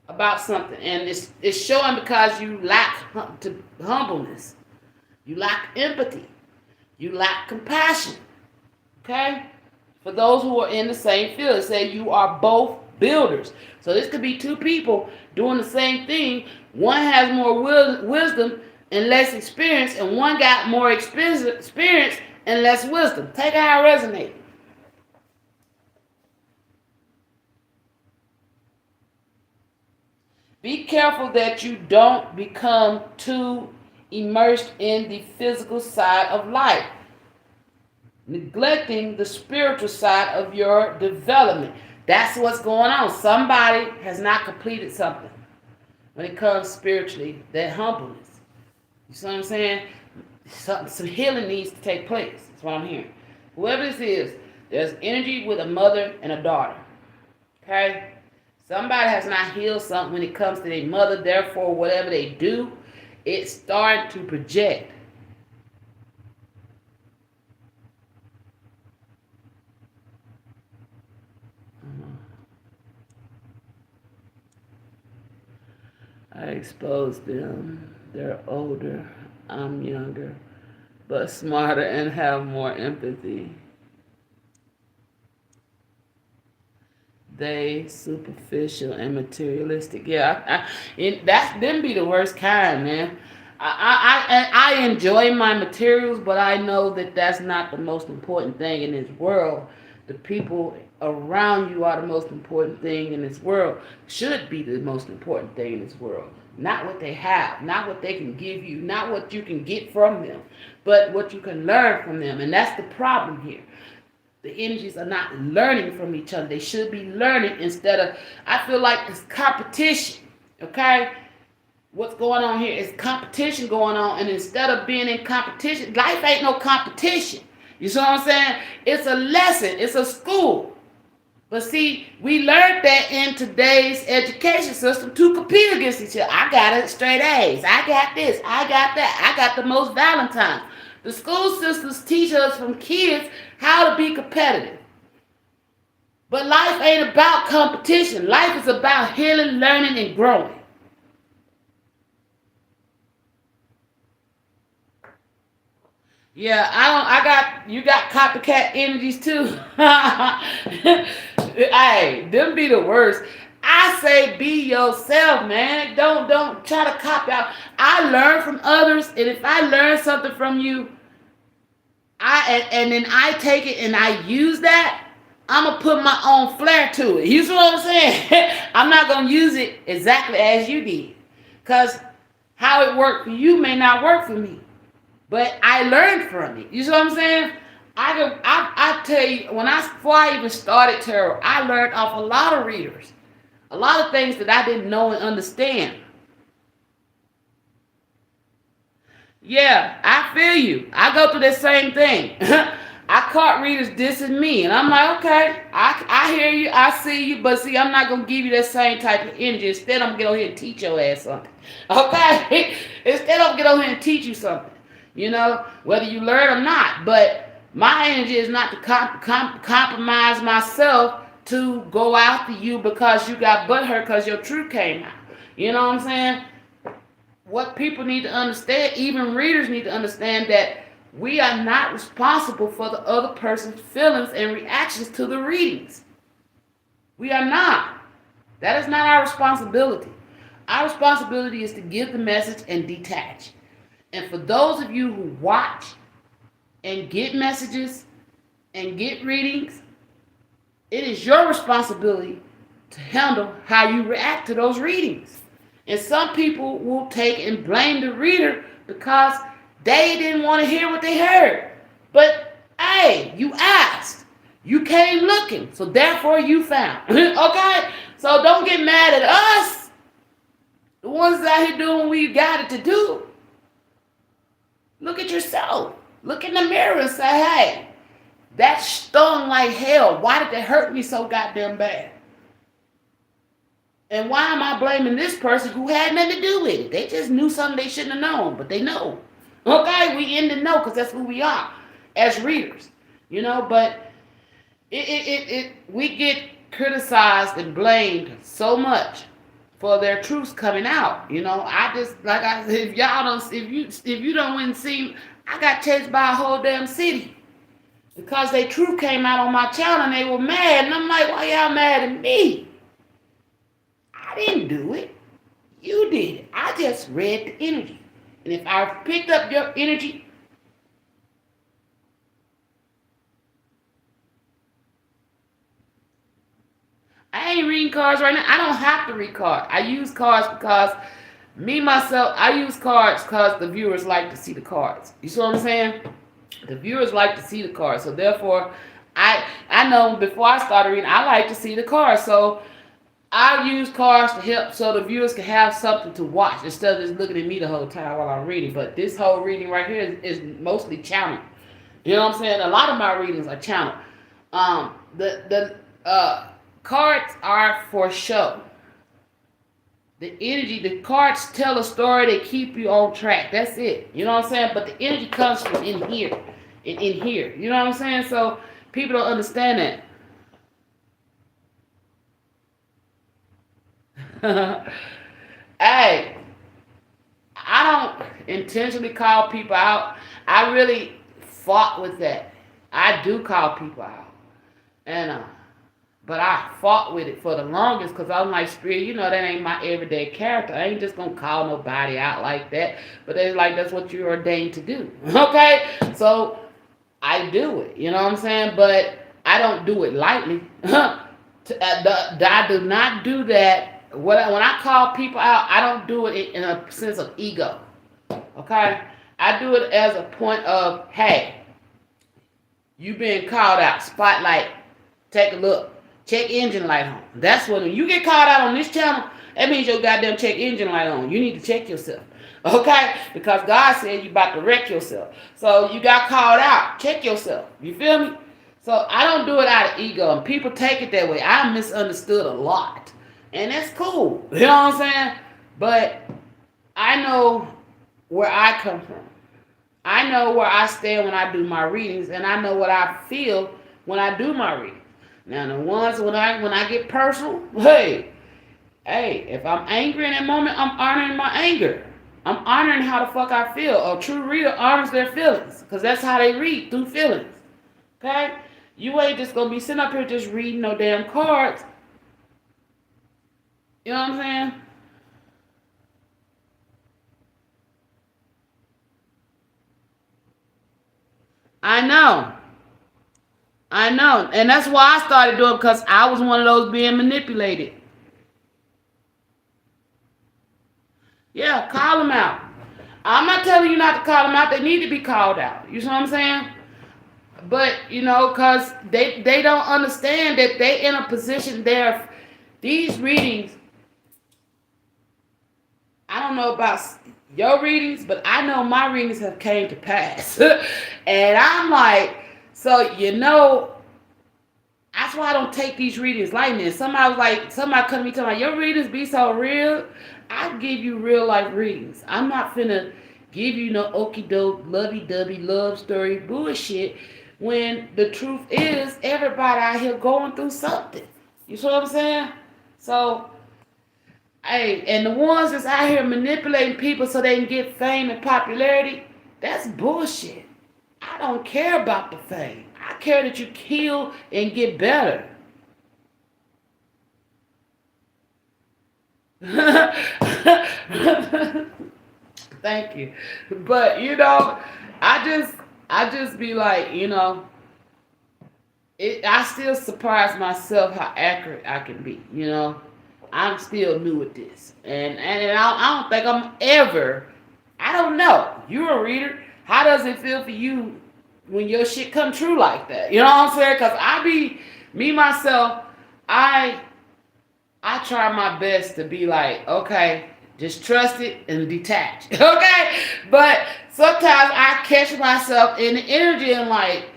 A: about something, and it's showing because you lack humbleness, you lack empathy, you lack compassion. Okay, for those who are in the same field, it say you are both builders. So this could be two people doing the same thing. One has more wisdom and less experience, and one got more experience and less wisdom. Take how it resonates. Be careful that you don't become too immersed in the physical side of life, neglecting the spiritual side of your development. That's what's going on. Somebody has not completed something when it comes spiritually, that humbleness. You see what I'm saying? Some healing needs to take place. That's what I'm hearing. Whoever this is, there's energy with a mother and a daughter. Okay? Somebody has not healed something when it comes to their mother. Therefore, whatever they do, it's starting to project. I exposed them. They're older. I'm younger, but smarter and have more empathy. They superficial and materialistic. Yeah, that's them be the worst kind, man. I enjoy my materials, but I know that that's not the most important thing in this world. The people around you are the most important thing in this world, should be the most important thing in this world. Not what they have, not what they can give you, not what you can get from them, but what you can learn from them. And that's the problem here. The energies are not learning from each other. They should be learning instead of, I feel like it's competition, okay? What's going on here is competition going on, and instead of being in competition, life ain't no competition. You see what I'm saying? It's a lesson. It's a school. But see, we learned that in today's education system to compete against each other. I got it straight A's. I got this. I got that. I got the most Valentines. The school systems teach us from kids how to be competitive. But life ain't about competition. Life is about healing, learning, and growing. Yeah, you got copycat energies too. Hey, them be the worst. I say be yourself, man. Don't try to copy out. I learn from others, and if I learn something from you, and then I take it and I use that, I'm gonna put my own flair to it. You see what I'm saying? I'm not gonna use it exactly as you did, cause how it worked for you may not work for me. But I learned from it. You see what I'm saying? I tell you, before I even started tarot, I learned off a lot of readers, a lot of things that I didn't know and understand. Yeah, I feel you. I go through the same thing. I caught readers dissing me, and I'm like, okay, I hear you, I see you, but see, I'm not gonna give you that same type of energy. Instead, I'm gonna get over here and teach your ass something. Okay? Instead, I'm gonna get over here and teach you something. You know, whether you learn or not. But my energy is not to compromise myself to go after you because you got butthurt because your truth came out. You know what I'm saying? What people need to understand, even readers need to understand, that we are not responsible for the other person's feelings and reactions to the readings. We are not. That is not our responsibility. Our responsibility is to give the message and detach. And for those of you who watch and get messages and get readings, it is your responsibility to handle how you react to those readings. And some people will take and blame the reader because they didn't want to hear what they heard. But hey, you asked. You came looking. So therefore you found. Okay? So don't get mad at us. The ones out here doing what we got it to do. Look at yourself. Look in the mirror and say, hey, that stung like hell. Why did that hurt me so goddamn bad? And why am I blaming this person who had nothing to do with it? They just knew something they shouldn't have known, but they know. Okay, we in the know because that's who we are as readers. You know, but we get criticized and blamed so much for their truths coming out. You know, I just, like I said, if you don't win, see, I got chased by a whole damn city because their truth came out on my channel and they were mad, and I'm like, why y'all mad at me? I didn't do it. You did it. I just read the energy. And if I picked up your energy, I ain't reading cards right now. I don't have to read cards. I use cards because I use cards because the viewers like to see the cards. You see what I'm saying? The viewers like to see the cards. So therefore, I know before I started reading, I like to see the cards. So I use cards to help so the viewers can have something to watch instead of just looking at me the whole time while I'm reading. But this whole reading right here is mostly channeled. You know what I'm saying? A lot of my readings are channeled. The cards are for show. The energy, the cards tell a story, they keep you on track. That's it. You know what I'm saying? But the energy comes from in here. In here. You know what I'm saying? So people don't understand that. Hey, I don't intentionally call people out. I really fought with that. I do call people out. And but I fought with it for the longest because I'm like, Spirit, you know, that ain't my everyday character. I ain't just going to call nobody out like that. But it's like, that's what you're ordained to do. Okay? So I do it. You know what I'm saying? But I I don't do it lightly. I do not do that. When I call people out, I don't do it in a sense of ego. Okay? I do it as a point of, hey, you being called out. Spotlight. Take a look. Check engine light on. That's when you get called out on this channel, that means your goddamn check engine light on. You need to check yourself. Okay? Because God said you about to wreck yourself. So you got called out. Check yourself. You feel me? So I don't do it out of ego. And people take it that way. I misunderstood a lot. And that's cool. You know what I'm saying? But I know where I come from. I know where I stand when I do my readings. And I know what I feel when I do my readings. Now the ones when I get personal, hey, if I'm angry in that moment, I'm honoring my anger. I'm honoring how the fuck I feel. A true reader honors their feelings. Because that's how they read, through feelings. Okay? You ain't just going to be sitting up here just reading no damn cards. You know what I'm saying? I know. And that's why I started doing it, because I was one of those being manipulated. Yeah, call them out. I'm not telling you not to call them out. They need to be called out. You know what I'm saying? But, because they don't understand that they in a position there. These readings, I don't know about your readings, but I know my readings have came to pass. And I'm like, so, that's why I don't take these readings lightly. Somebody come to me telling me, your readings be so real. I give you real life readings. I'm not finna give you no okie doke, lovey dovey love story bullshit when the truth is everybody out here going through something. You see what I'm saying? So, and the ones that's out here manipulating people so they can get fame and popularity, that's bullshit. I don't care about the fame. I care that you kill and get better. Thank you. But I just be like, I still surprise myself how accurate I can be. I'm still new at this, and I don't think I'm ever. I don't know. You're a reader. How does it feel for you when your shit come true like that? You know what I'm saying? Because myself, I try my best to be like, okay, just trust it and detach. Okay? But sometimes I catch myself in the energy and like,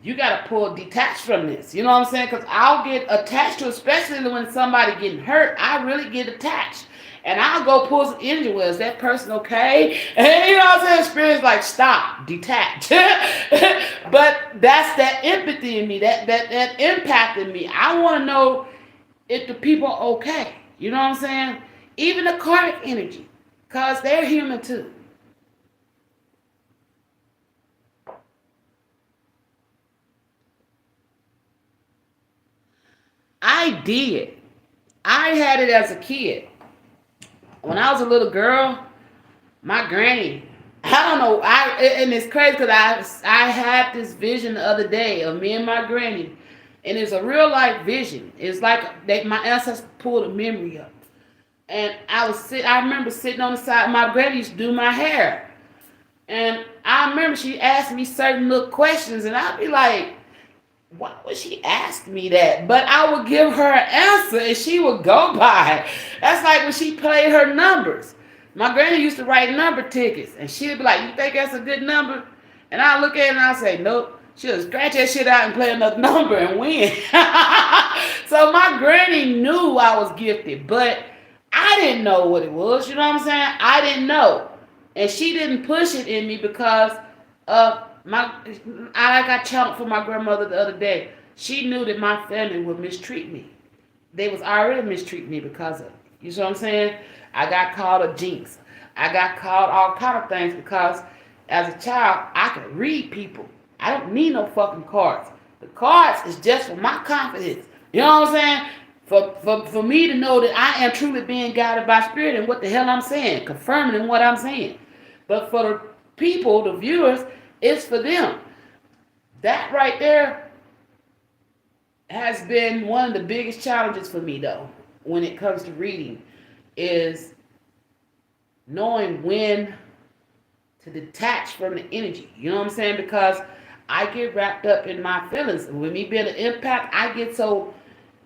A: you got to pull detached from this. You know what I'm saying? Because I'll get attached to, especially when somebody getting hurt, I really get attached. And I'll go pull some energy. Well, is that person okay? And you know what I'm saying? Spirit's like, stop, detach. But that's that empathy in me, that impact in me. I want to know if the people are okay. You know what I'm saying? Even the karmic energy. Because they're human too. I did. I had it as a kid. When I was a little girl, my granny, I don't know, and it's crazy because I had this vision the other day of me and my granny, and it's a real life vision. It's like my ancestors pulled a memory up, and I remember sitting on the side. My granny used to do my hair, and I remember she asked me certain little questions, and I'd be like, why would she ask me that? But I would give her an answer and she would go by it. That's like when she played her numbers. My granny used to write number tickets and she'd be like, you think that's a good number? And I look at it and I say, nope. She'll scratch that shit out and play another number and win. So my granny knew I was gifted, but I didn't know what it was. You know what I'm saying? I didn't know. And she didn't push it in me because of I got challenged for my grandmother the other day. She knew that my family would mistreat me. They was already mistreating me because of it. You see what I'm saying? I got called a jinx. I got called all kind of things because as a child, I could read people. I don't need no fucking cards. The cards is just for my confidence. You know what I'm saying? For me to know that I am truly being guided by spirit and what the hell I'm saying, confirming what I'm saying. But for the people, the viewers, it's for them. That right there, has been one of the biggest challenges for me though when it comes to reading is knowing when to detach from the energy. You know what I'm saying? Because I get wrapped up in my feelings. With me being an empath, I get so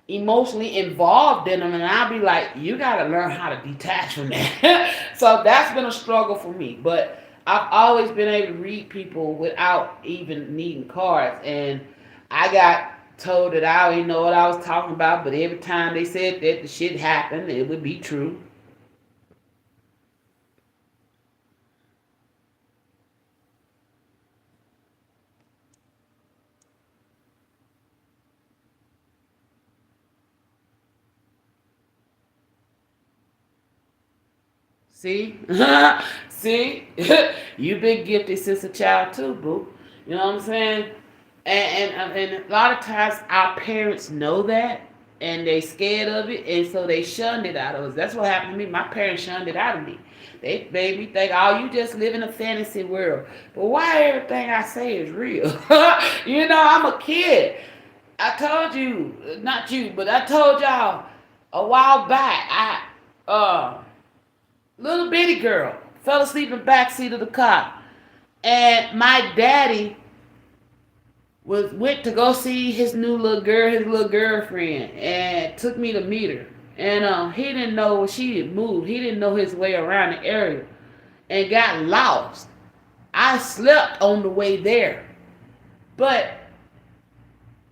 A: emotionally involved in them, and I'll be like, you got to learn how to detach from that. So that's been a struggle for me. But I've always been able to read people without even needing cards. And I got told that I didn't know what I was talking about, but every time they said that the shit happened, it would be true. See? See? You've been gifted since a child too, boo. You know what I'm saying? And a lot of times our parents know that and they scared of it and so they shunned it out of us. That's what happened to me. My parents shunned it out of me. They made me think, oh, you just live in a fantasy world. But why everything I say is real? I'm a kid. I told you, not you, but I told y'all a while back, little bitty girl fell asleep in the back seat of the car. And my daddy went to go see his new little girl, his little girlfriend, and took me to meet her. And he didn't know she had moved. He didn't know his way around the area and got lost. I slept on the way there. But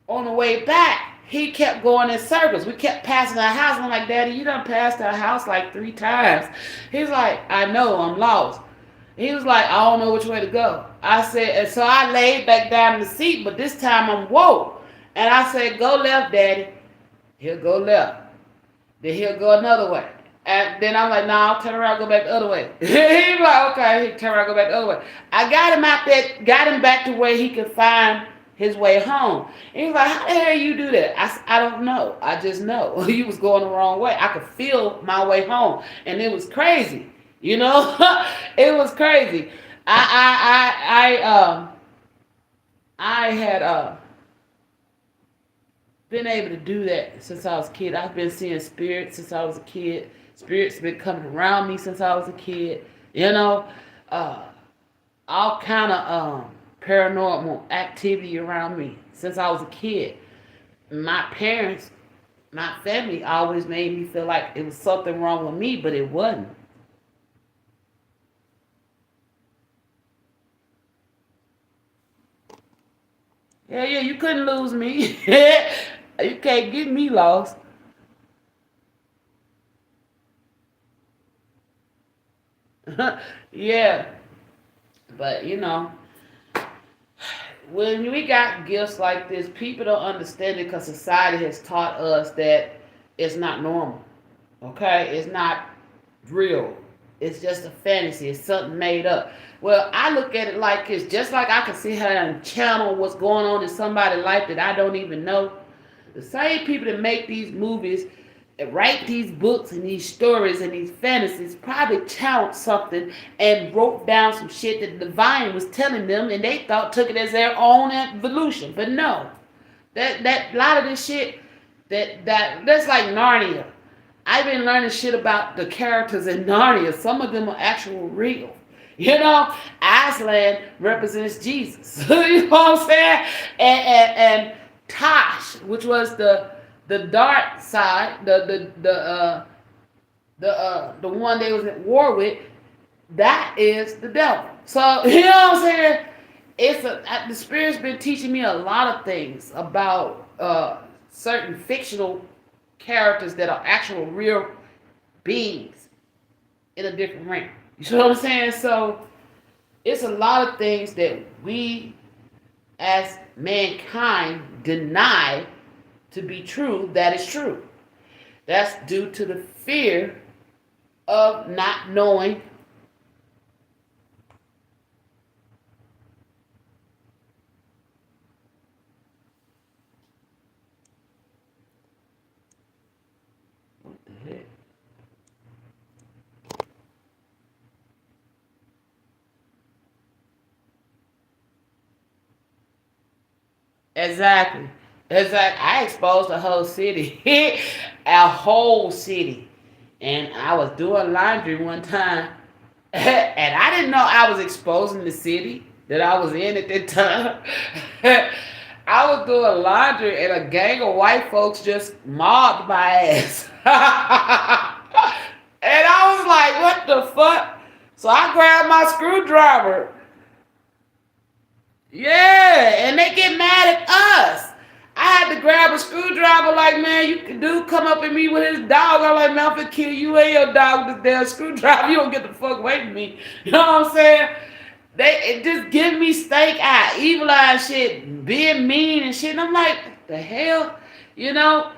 A: on the way back, he kept going in circles. We kept passing our house. I'm like, Daddy, you done passed our house like 3 times. He's like, I know, I'm lost. He was like, I don't know which way to go. I said, and so I laid back down in the seat, but this time I'm woke. And I said, go left, Daddy. He'll go left. Then he'll go another way. And then I'm like, no, I'll turn around, go back the other way. He's like, okay, he turn around, go back the other way. I got him out there, got him back to where he could find his way home. And he's like, how the hell you do that? I don't know. I just know. He was going the wrong way. I could feel my way home. And it was crazy. You know? It was crazy. I had been able to do that since I was a kid. I've been seeing spirits since I was a kid. Spirits been coming around me since I was a kid. You know, uh, all kind of paranormal activity around me since I was a kid. My parents, my family always made me feel like it was something wrong with me, but it wasn't. Yeah, yeah, you couldn't lose me. You can't get me lost. Yeah, but when we got gifts like this, people don't understand it because society has taught us that it's not normal. Okay, it's not real. It's just a fantasy. It's something made up. Well, I look at it like it's just like I can see how and channel what's going on in somebody's life that I don't even know. The same people that make these movies and write these books and these stories and these fantasies probably channeled something and wrote down some shit that the divine was telling them and they thought took it as their own evolution. But no. That lot of this shit that's like Narnia. I've been learning shit about the characters in Narnia. Some of them are actual real. Aslan represents Jesus. You know what I'm saying? And Tosh, which was the dark side, the one they was at war with, that is the devil. So you know what I'm saying? The spirit's been teaching me a lot of things about certain fictional characters that are actual real beings in a different realm. You know what I'm saying? So it's a lot of things that we as mankind deny to be true that is true. That's due to the fear of not knowing. What the heck? Exactly. It's like I exposed the whole city, a whole city. And I was doing laundry one time, and I didn't know I was exposing the city that I was in at that time. I was doing laundry, and a gang of white folks just mobbed my ass. And I was like, what the fuck? So I grabbed my screwdriver. Yeah, and they get mad at us. I had to grab a screwdriver, like, man, you can do come up at me with his dog. I'm like, man, I'm gonna kill you and your dog with this damn screwdriver. You don't get the fuck away from me. You know what I'm saying? It just give me steak eye, evil eye shit, being mean and shit. And I'm like, what the hell? You know?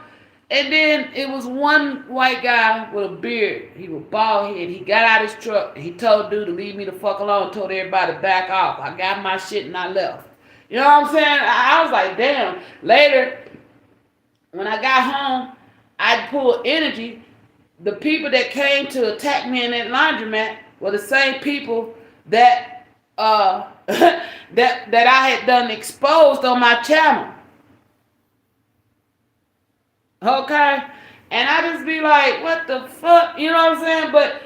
A: And then it was one white guy with a beard. He was bald head. He got out his truck. And he told dude to leave me the fuck alone. Told everybody to back off. I got my shit and I left. You know what I'm saying? I was like, damn. Later, when I got home, I pulled energy. The people that came to attack me in that laundromat were the same people that that I had done exposed on my channel. Okay? And I just be like, what the fuck? You know what I'm saying? But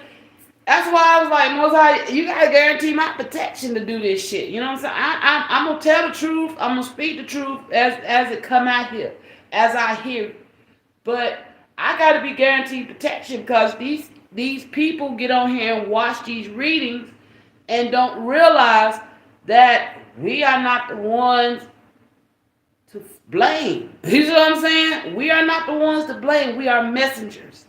A: that's why I was like, Most High, you gotta guarantee my protection to do this shit. You know what I'm saying? I'm gonna tell the truth. I'm gonna speak the truth as it come out here, as I hear it. But I gotta be guaranteed protection because these people get on here and watch these readings and don't realize that we are not the ones to blame. You know what I'm saying? We are not the ones to blame. We are messengers.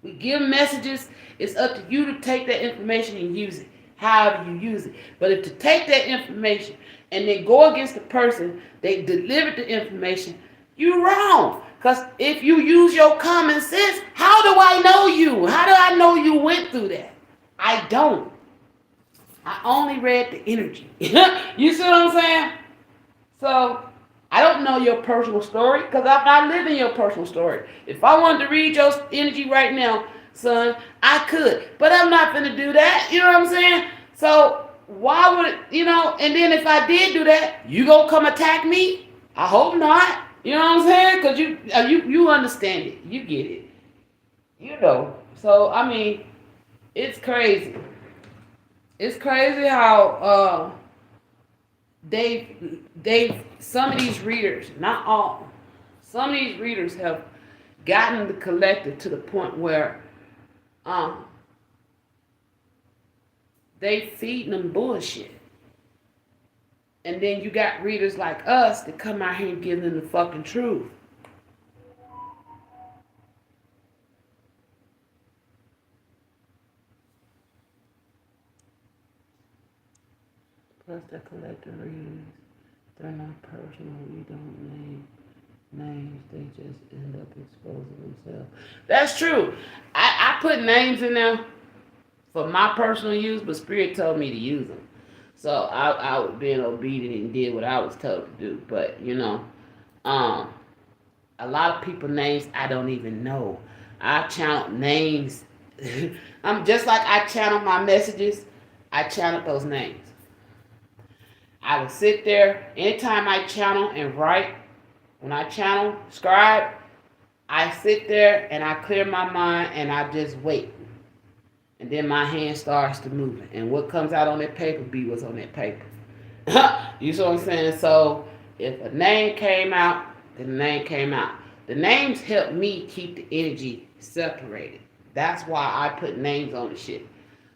A: We give messages. It's up to you to take that information and use it, however you use it. But if to take that information and then go against the person they delivered the information, you're wrong. Because if you use your common sense, how do I know you? How do I know you went through that? I don't. I only read the energy. You see what I'm saying? So I don't know your personal story because I'm not living your personal story. If I wanted to read your energy right now, son, I could. But I'm not going to do that. You know what I'm saying? So why would it, and then if I did do that, you going to come attack me? I hope not. You know what I'm saying? Because you understand it. You get it. You know. So, I mean, it's crazy. It's crazy how some of these readers, not all, some of these readers have gotten the collective to the point where they feeding them bullshit. And then you got readers like us that come out here and give them the fucking truth. Plus the collective readings, they're not personal. We don't name names. They just end up exposing themselves. That's true. I put names in there for my personal use, but Spirit told me to use them. So I was being obedient and did what I was told to do. But, a lot of people names I don't even know. I channel names. I'm just like I channel my messages. I channel those names. I would sit there anytime I channel and write. When I channel, scribe, I sit there and I clear my mind and I just wait. And then my hand starts to move. And what comes out on that paper be what's on that paper. You see what I'm saying? So if a name came out, then the name came out. The names help me keep the energy separated. That's why I put names on the shit.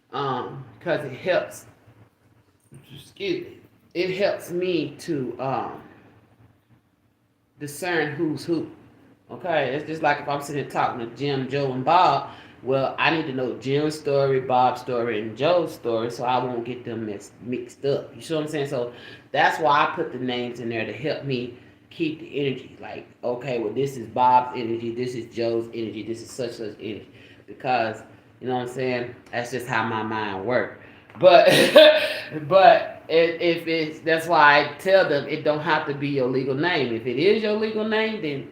A: Because it helps. Excuse me. It helps me to discern who's who. Okay? It's just like if I'm sitting here talking to Jim, Joe, and Bob. Well, I need to know Jim's story, Bob's story, and Joe's story so I won't get them mixed up. You see what I'm saying? So that's why I put the names in there to help me keep the energy. Like, okay, well, this is Bob's energy, this is Joe's energy, this is such energy. Because, you know what I'm saying? That's just how my mind works. But if it's, that's why I tell them it don't have to be your legal name. If it is your legal name, then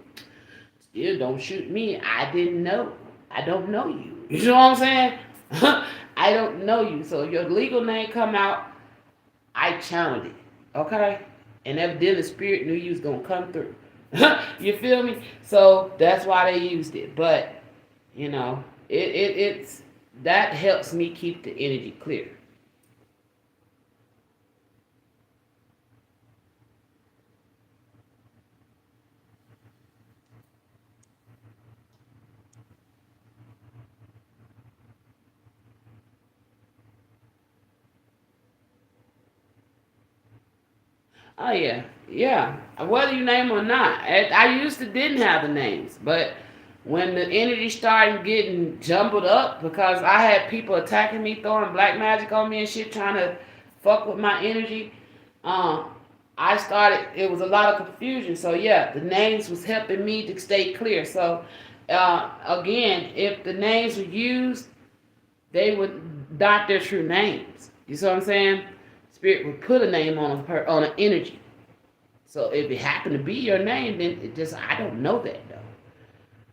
A: still don't shoot me. I didn't know. I don't know you. You know what I'm saying? I don't know you. So if your legal name come out, I channeled it. Okay? And evidently the spirit knew you was going to come through. You feel me? So that's why they used it. But you know, it's that helps me keep the energy clear. Oh yeah, yeah. Whether you name or not, I used to didn't have the names, but when the energy started getting jumbled up because I had people attacking me, throwing black magic on me and shit, trying to fuck with my energy, um, I started. It was a lot of confusion. So yeah, the names was helping me to stay clear. So again, if the names were used, they would not their true names. You see what I'm saying? Spirit would put a name on on an energy. So if it happened to be your name, then it just I don't know that though.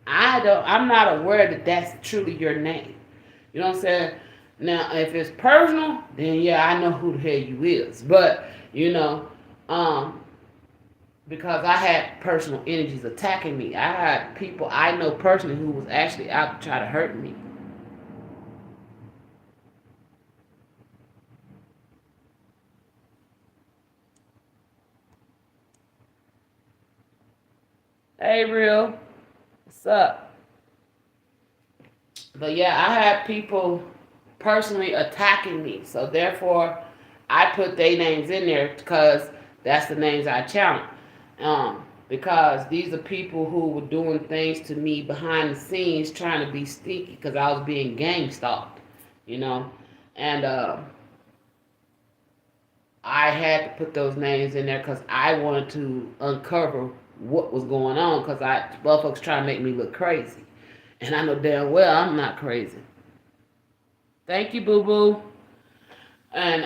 A: I'm not aware that that's truly your name. You know what I'm saying? Now if it's personal, then yeah, I know who the hell you is. But you know, um, because I had personal energies attacking me. I had people I know personally who was actually out to try to hurt me. Hey, real, what's up? But yeah, I had people personally attacking me. So therefore, I put their names in there because that's the names I channel. Because these are people who were doing things to me behind the scenes, trying to be sneaky because I was being gang stalked, you know. And I had to put those names in there because I wanted to uncover what was going on because motherfuckers trying to make me look crazy. And I know damn well I'm not crazy. Thank you, boo boo. And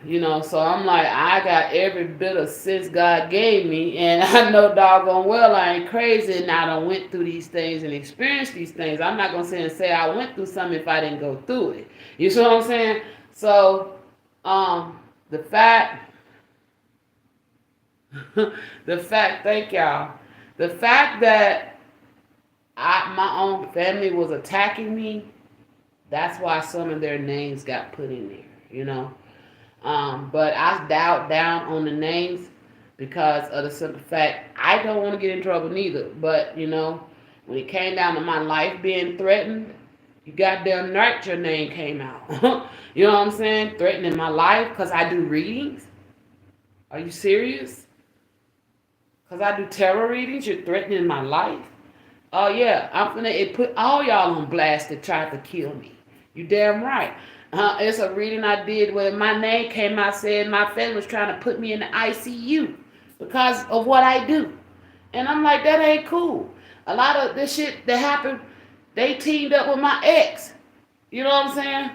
A: you know, so I'm like, I got every bit of sense God gave me, and I know doggone well I ain't crazy, and I done went through these things and experienced these things. I'm not gonna say I went through something if I didn't go through it. You see what I'm saying? So, the fact, thank y'all. The fact that my own family was attacking me, that's why some of their names got put in there. You know. But I doubt down on the names because of the simple fact I don't want to get in trouble neither. But you know, when it came down to my life being threatened, you goddamn right your name came out. You know what I'm saying? Threatening my life because I do readings. Are you serious? Because I do tarot readings, you're threatening my life. Oh yeah, I'm gonna it put all y'all on blast that tried to kill me. You damn right. It's a reading I did where my name came out saying my family was trying to put me in the ICU because of what I do. And I'm like, that ain't cool. A lot of this shit that happened, they teamed up with my ex. You know what I'm saying?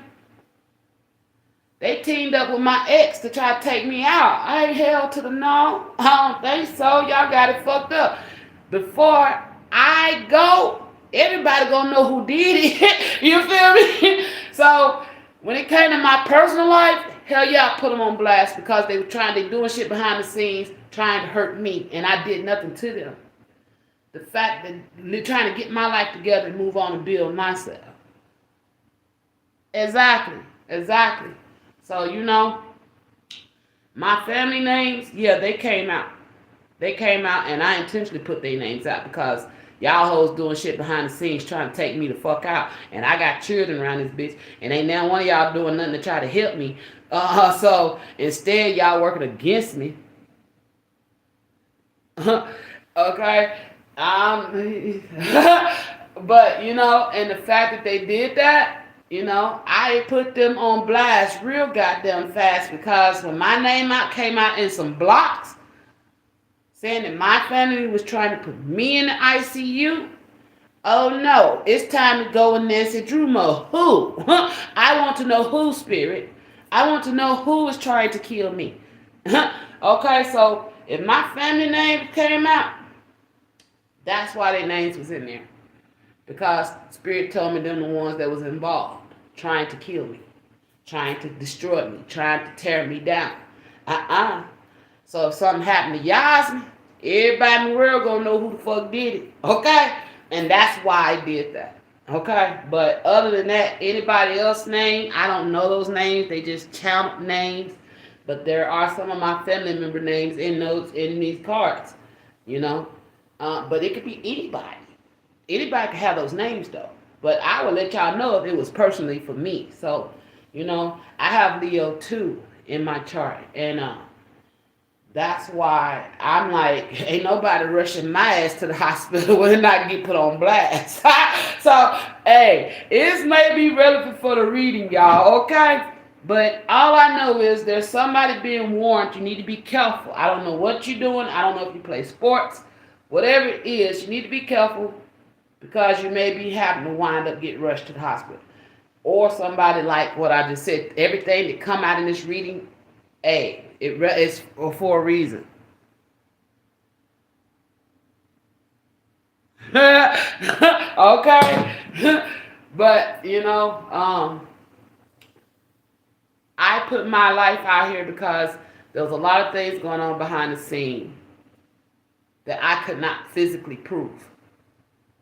A: They teamed up with my ex to try to take me out. I ain't held to the no. I don't think so. Y'all got it fucked up. Before I go, everybody gonna know who did it. You feel me? So when it came to my personal life, hell yeah, I put them on blast because they doing shit behind the scenes, trying to hurt me, and I did nothing to them. The fact that they're trying to get my life together and move on and build myself. Exactly, exactly. So you know, my family names, yeah, they came out. They came out, and I intentionally put their names out because y'all hoes doing shit behind the scenes trying to take me the fuck out. And I got children around this bitch, and ain't now one of y'all doing nothing to try to help me. So instead, y'all working against me. Okay? Um, but, you know, and the fact that they did that, you know, I put them on blast real goddamn fast because when my name came out in some blocks, saying that my family was trying to put me in the ICU. Oh no, it's time to go in Nancy Drew mode. Who? I want to know who, spirit. I want to know who is trying to kill me. Okay, so if my family name came out, that's why their names was in there. Because spirit told me them the ones that was involved, trying to kill me, trying to destroy me, trying to tear me down. Uh-uh. So if something happened to Yasmin, Everybody in the world gonna know who the fuck did it. Okay? And that's why I did that. Okay? But other than that, anybody else's name, I don't know those names. They just channel names. But there are some of my family member names in those in these cards. You know? But it could be anybody. Anybody can have those names though. But I will let y'all know if it was personally for me. So, I have Leo too in my chart. And that's why I'm like, ain't nobody rushing my ass to the hospital when I get put on blast. So, hey, it may be relevant for the reading, y'all, okay? But all I know is there's somebody being warned. You need to be careful. I don't know what you're doing. I don't know if you play sports. Whatever it is, you need to be careful because you may be having to wind up getting rushed to the hospital. Or somebody like what I just said, everything that come out in this reading, hey, it's for a reason. Okay? But, I put my life out here because there was a lot of things going on behind the scene that I could not physically prove.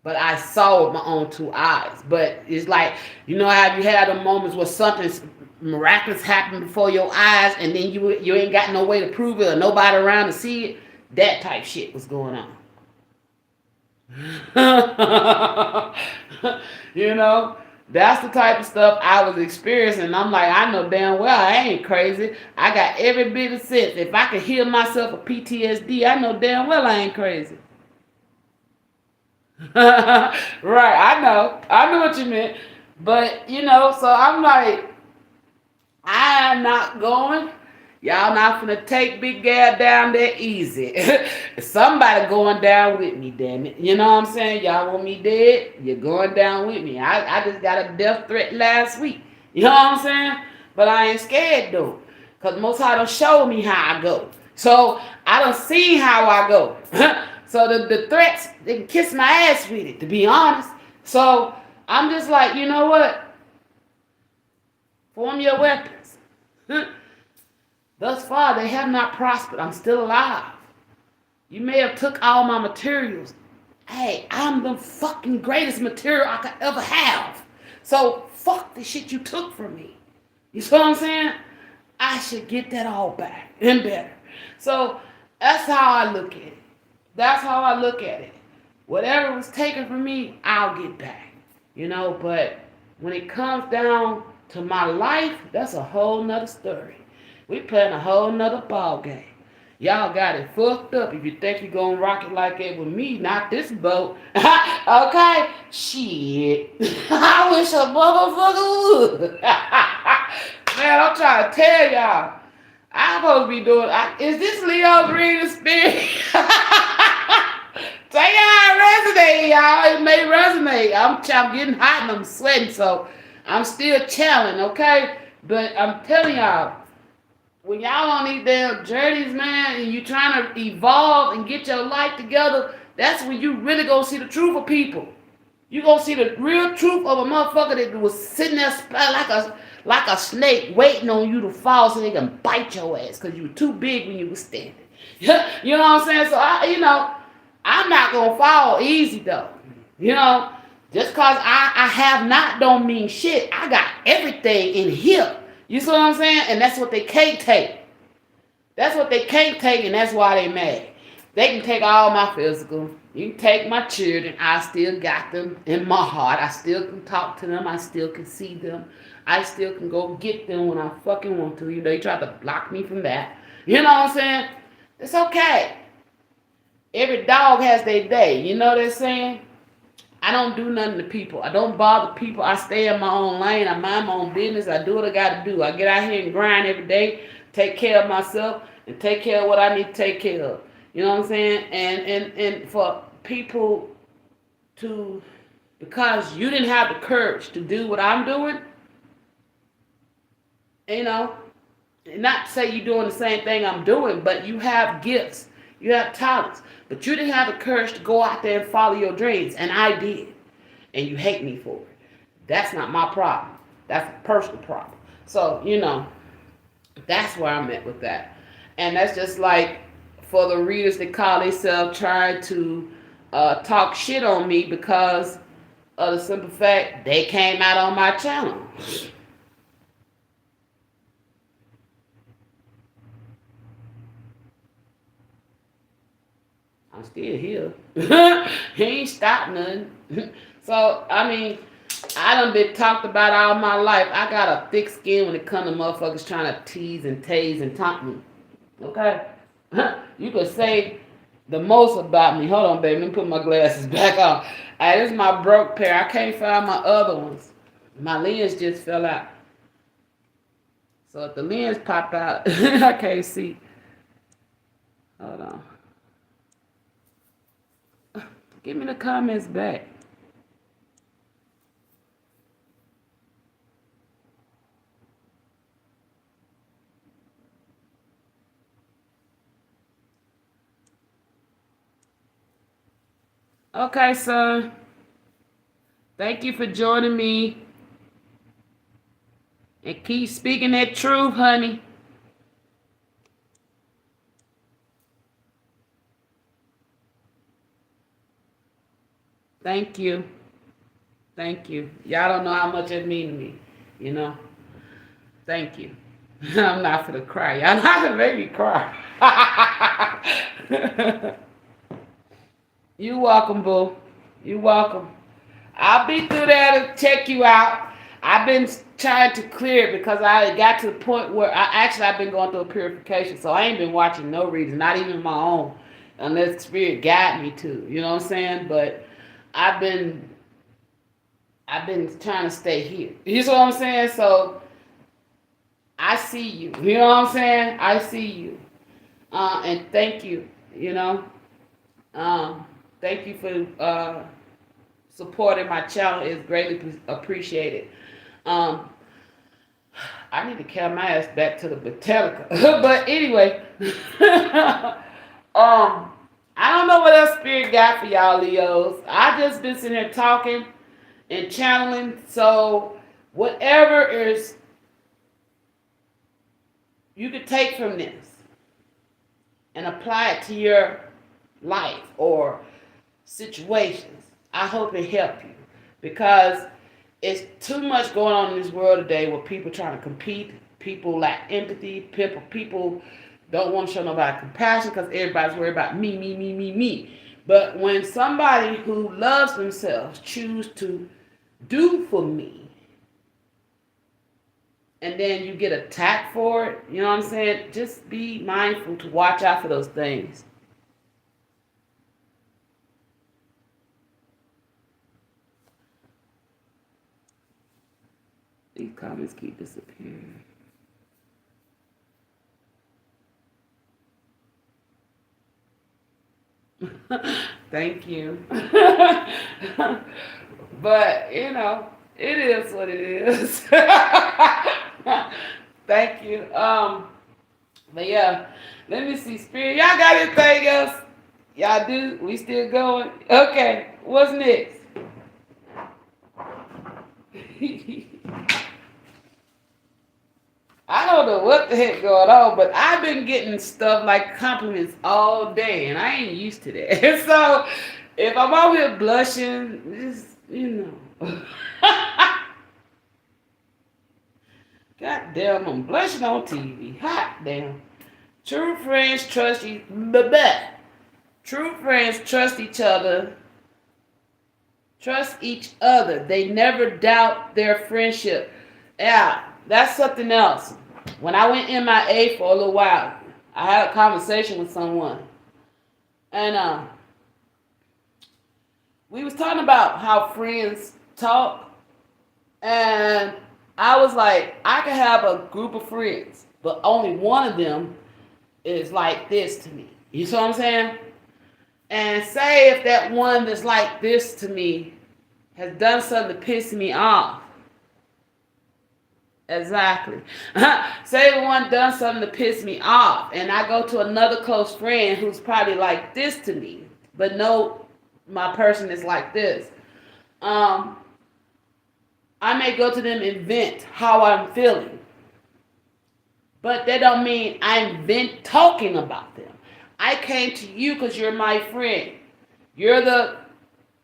A: But I saw with my own two eyes. But it's like, how you had the moments where something miraculous happened before your eyes and then you ain't got no way to prove it or nobody around to see it? That type shit was going on. That's the type of stuff I was experiencing. And I'm like, I know damn well I ain't crazy. I got every bit of sense. If I could heal myself of PTSD, I know damn well I ain't crazy. Right, I know what you meant. But, so I'm like, I am not going. Y'all not finna take Big Gal down there easy. Somebody going down with me, damn it. You know what I'm saying? Y'all want me dead? You're going down with me. I just got a death threat last week. You know what I'm saying? But I ain't scared though. Because Most High done showed me how I go. So I done seen how I go. So the threats, they can kiss my ass with it, to be honest. So I'm just like, you know what? Form your weapons. Thus far, they have not prospered. I'm still alive. You may have took all my materials. Hey, I'm the fucking greatest material I could ever have. So fuck the shit you took from me. You see what I'm saying? I should get that all back and better. So that's how I look at it. That's how I look at it. Whatever was taken from me, I'll get back. But when it comes down to my life, that's a whole nother story. We playing a whole nother ball game. Y'all got it fucked up if you think you're going to rock it like that with me, not this boat. Okay? Shit. I wish a motherfucker would. Man, I'm trying to tell y'all. I'm supposed to be doing... is this Leo Green experience? Take how it resonate, y'all. It may resonate. I'm getting hot and I'm sweating, so I'm still chilling, okay? But I'm telling y'all, when y'all on these damn journeys, man, and you trying to evolve and get your life together, that's when you really gonna see the truth of people. You gonna see the real truth of a motherfucker that was sitting there like a snake waiting on you to fall so they can bite your ass because you were too big when you were standing. You know what I'm saying? So, I'm not gonna fall easy though. Just cause I have not don't mean shit. I got everything in here. You see what I'm saying? And that's what they can't take. That's what they can't take, and that's why they mad. They can take all my physical. You can take my children. I still got them in my heart. I still can talk to them. I still can see them. I still can go get them when I fucking want to. You try to block me from that. You know what I'm saying? It's okay. Every dog has their day. You know what they're saying? I don't do nothing to people. I don't bother people. I stay in my own lane. I mind my own business. I do what I got to do. I get out here and grind every day, take care of myself, and take care of what I need to take care of. You know what I'm saying? And for people to, because you didn't have the courage to do what I'm doing, not to say you're doing the same thing I'm doing, but you have gifts. You have talents. But you didn't have the courage to go out there and follow your dreams. And I did. And you hate me for it. That's not my problem. That's a personal problem. So, that's where I'm at with that. And that's just like for the readers that call themselves trying to talk shit on me because of the simple fact they came out on my channel. I'm still here. He ain't stopped nothing. So, I mean, I done been talked about all my life. I got a thick skin when it comes to motherfuckers trying to tease and tase and taunt me. Okay? You could say the most about me. Hold on, baby. Let me put my glasses back on. Hey, this is my broke pair. I can't find my other ones. My lens just fell out. So if the lens pop out, I can't see. Hold on. Give me the comments back. Okay, son. Thank you for joining me. And keep speaking that truth, honey. Thank you. Thank you. Y'all don't know how much it means to me, you know? Thank you. I'm not for to cry. Y'all not gonna make me cry. You welcome, boo. You welcome. I'll be through there to check you out. I've been trying to clear it because I got to the point where I've been going through a purification, so I ain't been watching no readings, not even my own, unless spirit guide me to. You know what I'm saying? But I've been trying to stay here. You know what I'm saying? So I see you. You know what I'm saying? I see you. And thank you. You know. Thank you for supporting my channel. It's greatly appreciated. I need to carry my ass back to the Botanica. But anyway, I don't know what else spirit got for y'all Leos. I just been sitting here talking and channeling. So whatever is you could take from this and apply it to your life or situations, I hope it helped you, because it's too much going on in this world today where people trying to compete, people lack empathy, people don't want to show nobody compassion because everybody's worried about me. But when somebody who loves themselves choose to do for me, and then you get attacked for it, you know what I'm saying? Just be mindful to watch out for those things. These comments keep disappearing. Thank you. But, you know, it is what it is. Thank you. But yeah, let me see. Spirit, y'all got anything else? Y'all do? We still going? Okay, what's next? I don't know what the heck going on, but I've been getting stuff like compliments all day, and I ain't used to that. So if I'm out here blushing, just, you know. God damn, I'm blushing on TV. Hot damn. True friends trust each True friends trust each other. Trust each other. They never doubt their friendship. Yeah, that's something else. When I went MIA for a little while, I had a conversation with someone. And we was talking about how friends talk. And I was like, I could have a group of friends, but only one of them is like this to me. You see what I'm saying? And say if that one that's like this to me has done something to piss me off. Exactly. Say the one done something to piss me off, and I go to another close friend who's probably like this to me, but no, my person is like this. I may go to them and vent how I'm feeling, but that don't mean I'm talking about them. I came to you because you're my friend. You're the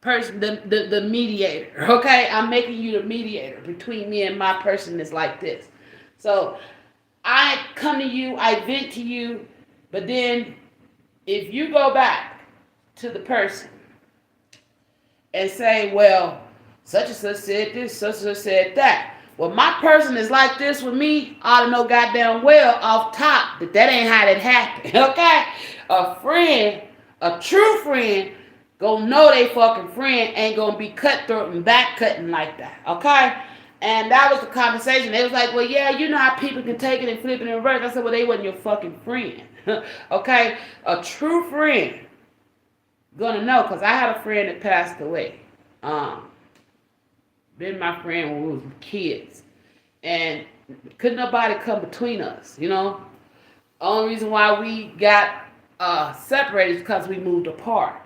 A: person, the mediator. Okay, I'm making you the mediator between me and my person that's like this. So I come to you, I vent to you, but then if you go back to the person and say, well, such and such said this, such and such said that. Well, my person is like this with me, I ought to know goddamn well off top that that ain't how that happened. Okay? A friend, a true friend, gonna know they fucking friend ain't gonna be cutthroat and back cutting like that. Okay? And that was the conversation. They was like, well, yeah, you know how people can take it and flip it in reverse. I said, well, they wasn't your fucking friend. Okay? A true friend gonna know, because I had a friend that passed away. Been my friend when we was kids. And couldn't nobody come between us, you know? Only reason why we got separated is because we moved apart.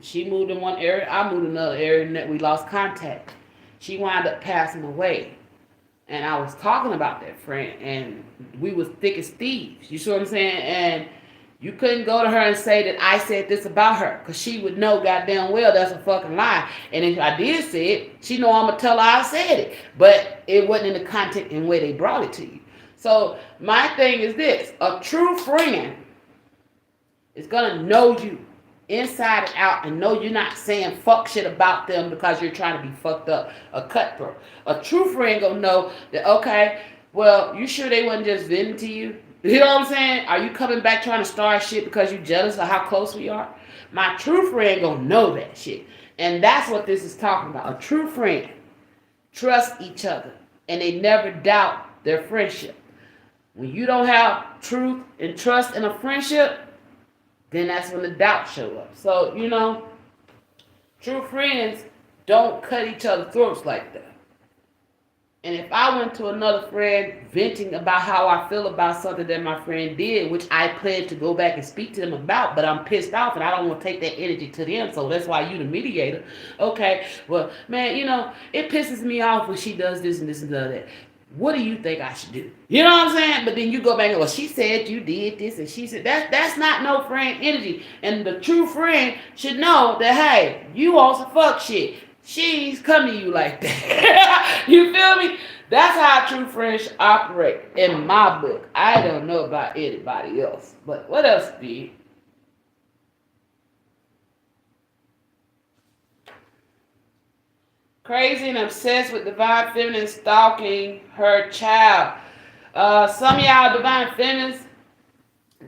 A: She moved in one area, I moved in another area, and that we lost contact. She wound up passing away. And I was talking about that friend, and we was thick as thieves. You see what I'm saying? And you couldn't go to her and say that I said this about her, because she would know goddamn well that's a fucking lie. And if I did say it, she know I'm going to tell her I said it. But it wasn't in the context and way they brought it to you. So my thing is this. A true friend is going to know you inside and out and know you're not saying fuck shit about them because you're trying to be fucked up, a cutthroat. A true friend gonna know that, okay, well, you sure they wasn't just venting to you? You know what I'm saying? Are you coming back trying to start shit because you jealous of how close we are? My true friend gonna know that shit. And that's what this is talking about. A true friend trust each other and they never doubt their friendship. When you don't have truth and trust in a friendship, then that's when the doubt show up. So, you know, true friends don't cut each other's throats like that. And if I went to another friend venting about how I feel about something that my friend did, which I plan to go back and speak to them about, but I'm pissed off and I don't want to take that energy to them, so that's why you the mediator. Okay, well, man, you know, it pisses me off when she does this and this and that. What do you think I should do? You know what I'm saying? But then you go back and, well, she said you did this and she said that's not no friend energy. And the true friend should know that, hey, you also fuck shit. She's come to you like that. You feel me? That's how true friends operate in my book. I don't know about anybody else. But what else, B? Crazy and obsessed with divine feminine stalking her child. Some of y'all divine feminines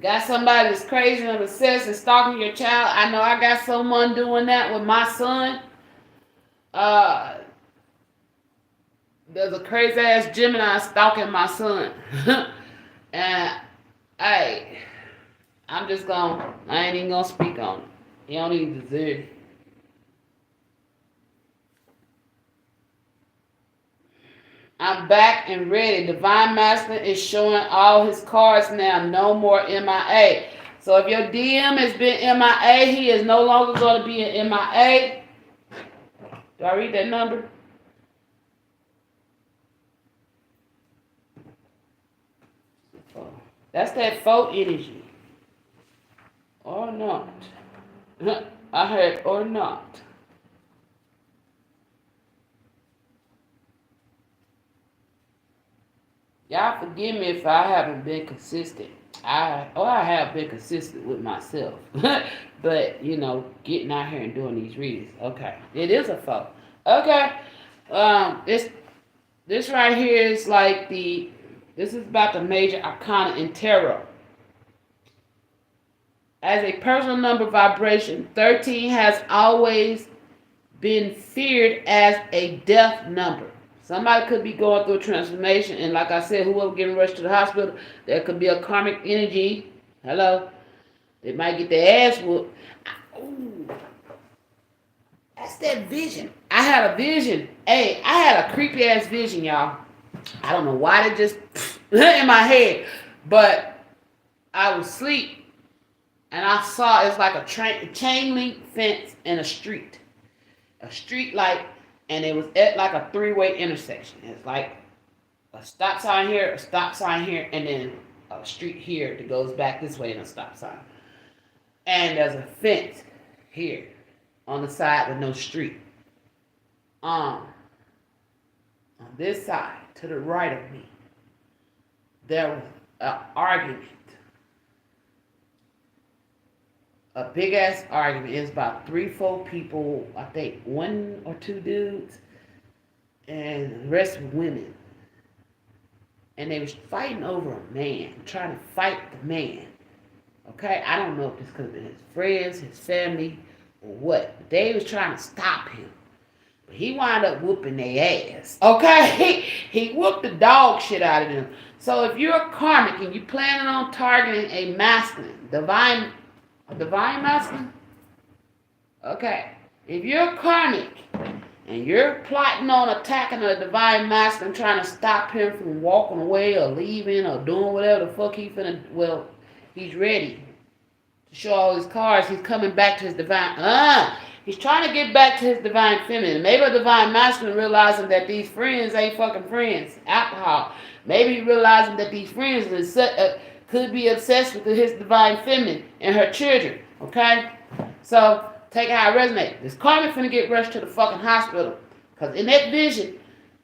A: got somebody that's crazy and obsessed and stalking your child. I know I got someone doing that with my son. There's a crazy ass Gemini stalking my son. And I'm just gonna, I ain't even gonna speak on it. He don't even deserve it. I'm back and ready. Divine Masculine is showing all his cards now. No more MIA. So if your DM has been MIA, he is no longer going to be an MIA. Do I read that number? That's that faux energy. Or not. I heard or not. Y'all forgive me if I haven't been consistent. I have been consistent with myself. But, you know, getting out here and doing these readings. Okay. It is a fault. Okay. This right here is like this is about the major arcana in tarot. As a personal number vibration, 13 has always been feared as a death number. Somebody could be going through a transformation, and like I said, whoever getting rushed to the hospital, there could be a karmic energy. Hello, they might get their ass whooped. Ooh, that's that vision. I had a vision. Hey, I had a creepy ass vision, y'all. I don't know why they just in my head, but I was asleep, and I saw it's like a chain link fence in a street light. And it was at like a three-way intersection. It's like a stop sign here, a stop sign here, and then a street here that goes back this way and a stop sign. And there's a fence here on the side with no street. On this side, to the right of me, there was an argument. A big ass argument. It was about 3, 4 people, I think 1 or 2 dudes, and the rest were women. And they was fighting over a man, trying to fight the man. Okay, I don't know if this could have been his friends, his family, or what. But they was trying to stop him. But he wound up whooping their ass. Okay? He whooped the dog shit out of them. So if you're a karmic and you planning on targeting a masculine, a divine masculine? Okay. If you're a karmic and you're plotting on attacking a divine masculine, trying to stop him from walking away or leaving or doing whatever the fuck he finna, well, he's ready to show all his cards. He's coming back to his divine, he's trying to get back to his divine feminine. Maybe a divine masculine realizing that these friends ain't fucking friends. Alcohol. Maybe realizing that these friends could be obsessed with his divine feminine and her children. Okay? So, take how it resonates. This karmic finna get rushed to the fucking hospital. Because in that vision,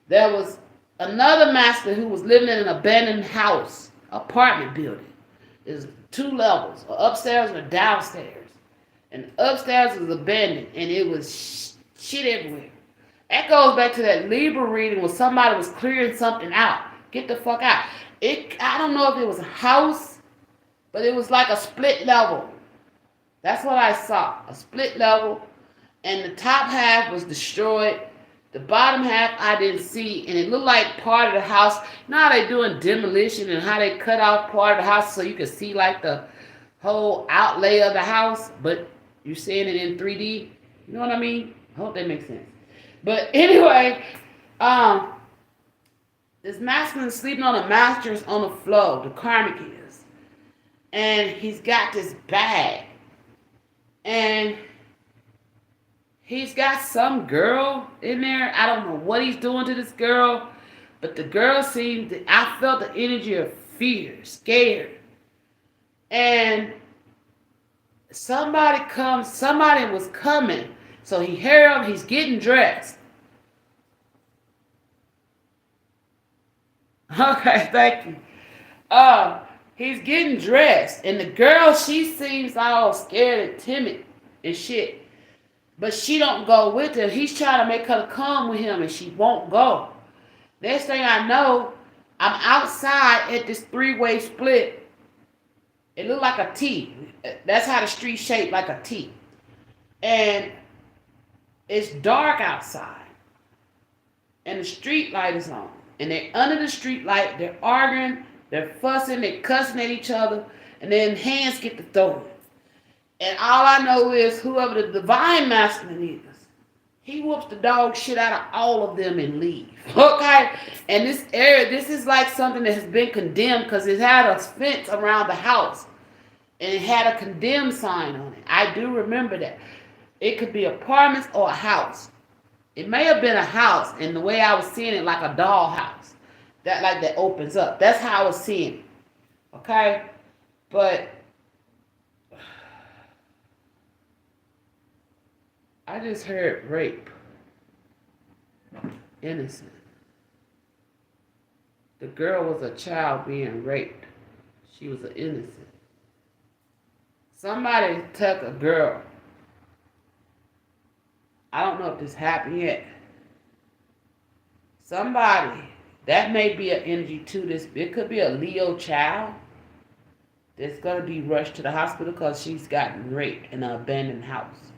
A: there was another master who was living in an abandoned house, apartment building. There's 2 levels, a upstairs and a downstairs. And upstairs was abandoned, and it was shit everywhere. That goes back to that Libra reading where somebody was clearing something out. Get the fuck out. I don't know if it was a house, but it was like a split level. That's what I saw, a split level, and the top half was destroyed. The bottom half I didn't see, and it looked like part of the house. You know how they doing demolition and how they cut off part of the house so you can see like the whole outlay of the house, but you're seeing it in 3D. You know what I mean? I hope that makes sense. But anyway, this masculine is sleeping on a mattress on the floor. The karmic is, and he's got this bag, and he's got some girl in there. I don't know what he's doing to this girl, but the girl I felt the energy of fear, scared. And somebody was coming. So he hurried, he's getting dressed. Okay, thank you. He's getting dressed. And the girl, she seems all scared and timid and shit. But she don't go with him. He's trying to make her come with him, and she won't go. Next thing I know, I'm outside at this 3-way split. It looked like a T. That's how the street shaped, like a T. And it's dark outside. And the street light is on. And they're under the street light. They're arguing. They're fussing. They're cussing at each other. And then hands get to throwing. And all I know is whoever the divine masculine is, he whoops the dog shit out of all of them and leave. Okay? And this area, this is like something that has been condemned because it had a fence around the house. And it had a condemned sign on it. I do remember that. It could be apartments or a house. It may have been a house, and the way I was seeing it, like a doll house. That opens up. That's how I was seeing it. Okay? But I just heard rape. Innocent. The girl was a child being raped. She was an innocent. Somebody took a girl. I don't know if this happened yet. Somebody, that may be an energy to this. It could be a Leo child that's going to be rushed to the hospital because she's gotten raped in an abandoned house.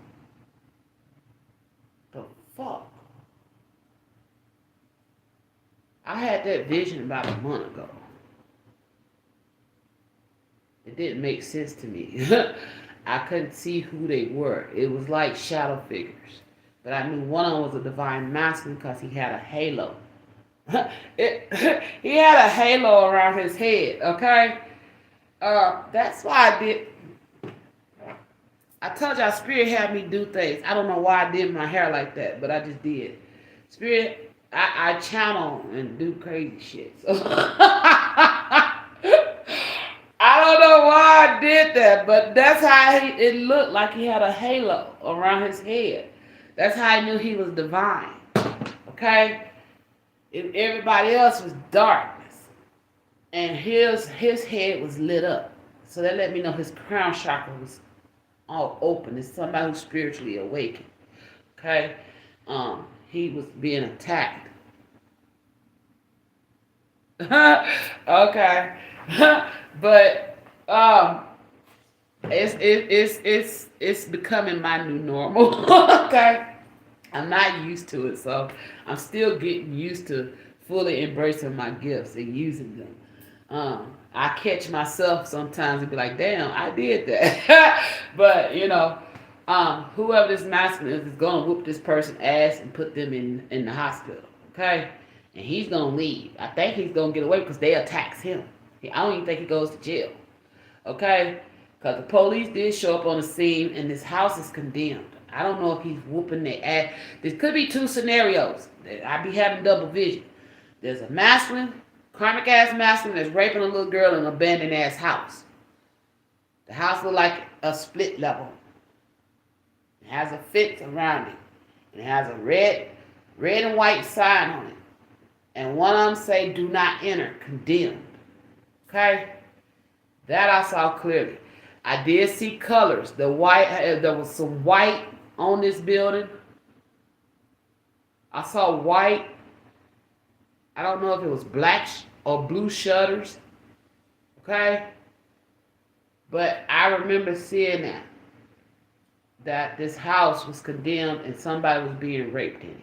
A: The fuck? I had that vision about a month ago. It didn't make sense to me. I couldn't see who they were. It was like shadow figures. But I knew one of them was a divine masculine because he had a halo. He had a halo around his head, okay? That's why I told y'all Spirit had me do things. I don't know why I did my hair like that, but I just did. Spirit, I channel and do crazy shit. So I don't know why I I did that, but that's how it looked like he had a halo around his head. That's how I knew he was divine. Okay? If everybody else was darkness, and his head was lit up. So that let me know his crown chakra was all open. It's somebody who's spiritually awakened. Okay? He was being attacked. Okay. But it's becoming my new normal. Okay. I'm not used to it, so I'm still getting used to fully embracing my gifts and using them. I catch myself sometimes and be like, damn, I did that. But, whoever this masculine is going to whoop this person's ass and put them in the hospital. Okay? And he's going to leave. I think he's going to get away because they attacks him. I don't even think he goes to jail. Okay? Because the police did show up on the scene and this house is condemned. I don't know if he's whooping their ass. There could be two scenarios. I be having double vision. There's a masculine, karmic ass masculine that's raping a little girl in an abandoned ass house. The house look like a split level. It has a fence around it. And it has a red and white sign on it. And one of them say, do not enter, condemned. Okay? That I saw clearly. I did see colors. The white, there was some white on this building. I saw white. I don't know if it was black or blue shutters. Okay? But I remember seeing that this house was condemned and somebody was being raped in it.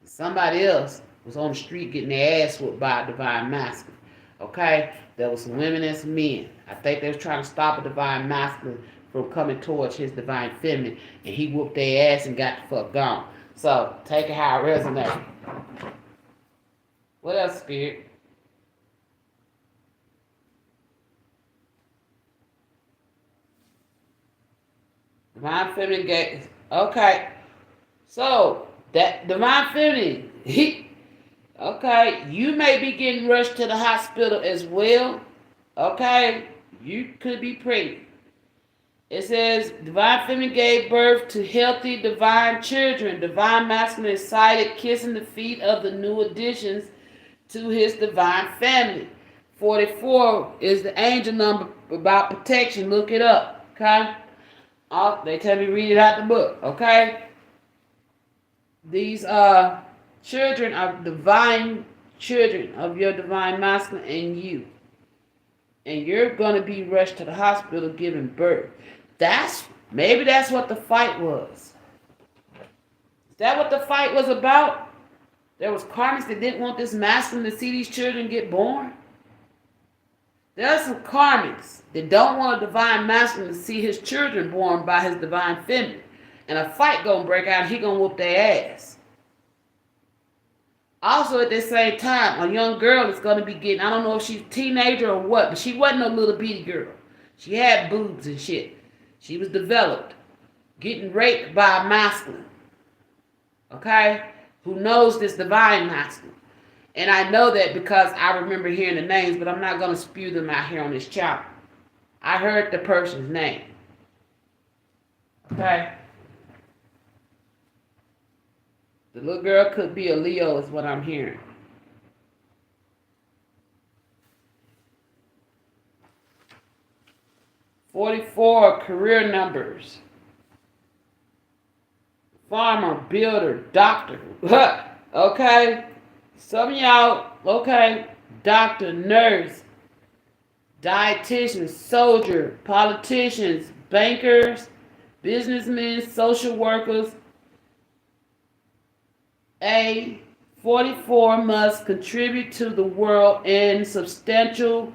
A: Somebody else was on the street getting their ass whooped by a divine masculine. Okay? There was some women and some men. I think they was trying to stop a divine masculine from coming towards his divine feminine, and he whooped their ass and got the fuck gone. So, take it how it resonates. What else, Spirit? Divine feminine gave. Okay. So, that divine feminine, okay, you may be getting rushed to the hospital as well. Okay, you could be pregnant. It says, divine feminine gave birth to healthy divine children. Divine masculine is sighted kissing the feet of the new additions to his divine family. 44 is the angel number about protection. Look it up, okay? They tell me read it out the book, okay? These children are divine children of your divine masculine and you. And you're going to be rushed to the hospital giving birth. Maybe that's what the fight was. Is that what the fight was about? There was karmics that didn't want this masculine to see these children get born. There are some karmics that don't want a divine masculine to see his children born by his divine feminine. And a fight gonna break out and he gonna whoop their ass. Also at the same time, a young girl is gonna be getting, I don't know if she's a teenager or what, but she wasn't a little bitty girl. She had boobs and shit. She was developed. Getting raped by a masculine. Okay? Who knows this divine masculine. And I know that because I remember hearing the names, but I'm not going to spew them out here on this channel. I heard the person's name. Okay? The little girl could be a Leo is what I'm hearing. "44 career numbers. Farmer, builder, doctor." Okay? Some of y'all, okay, doctor, nurse, dietitian, soldier, politicians, bankers, businessmen, social workers. 44 must contribute to the world in substantial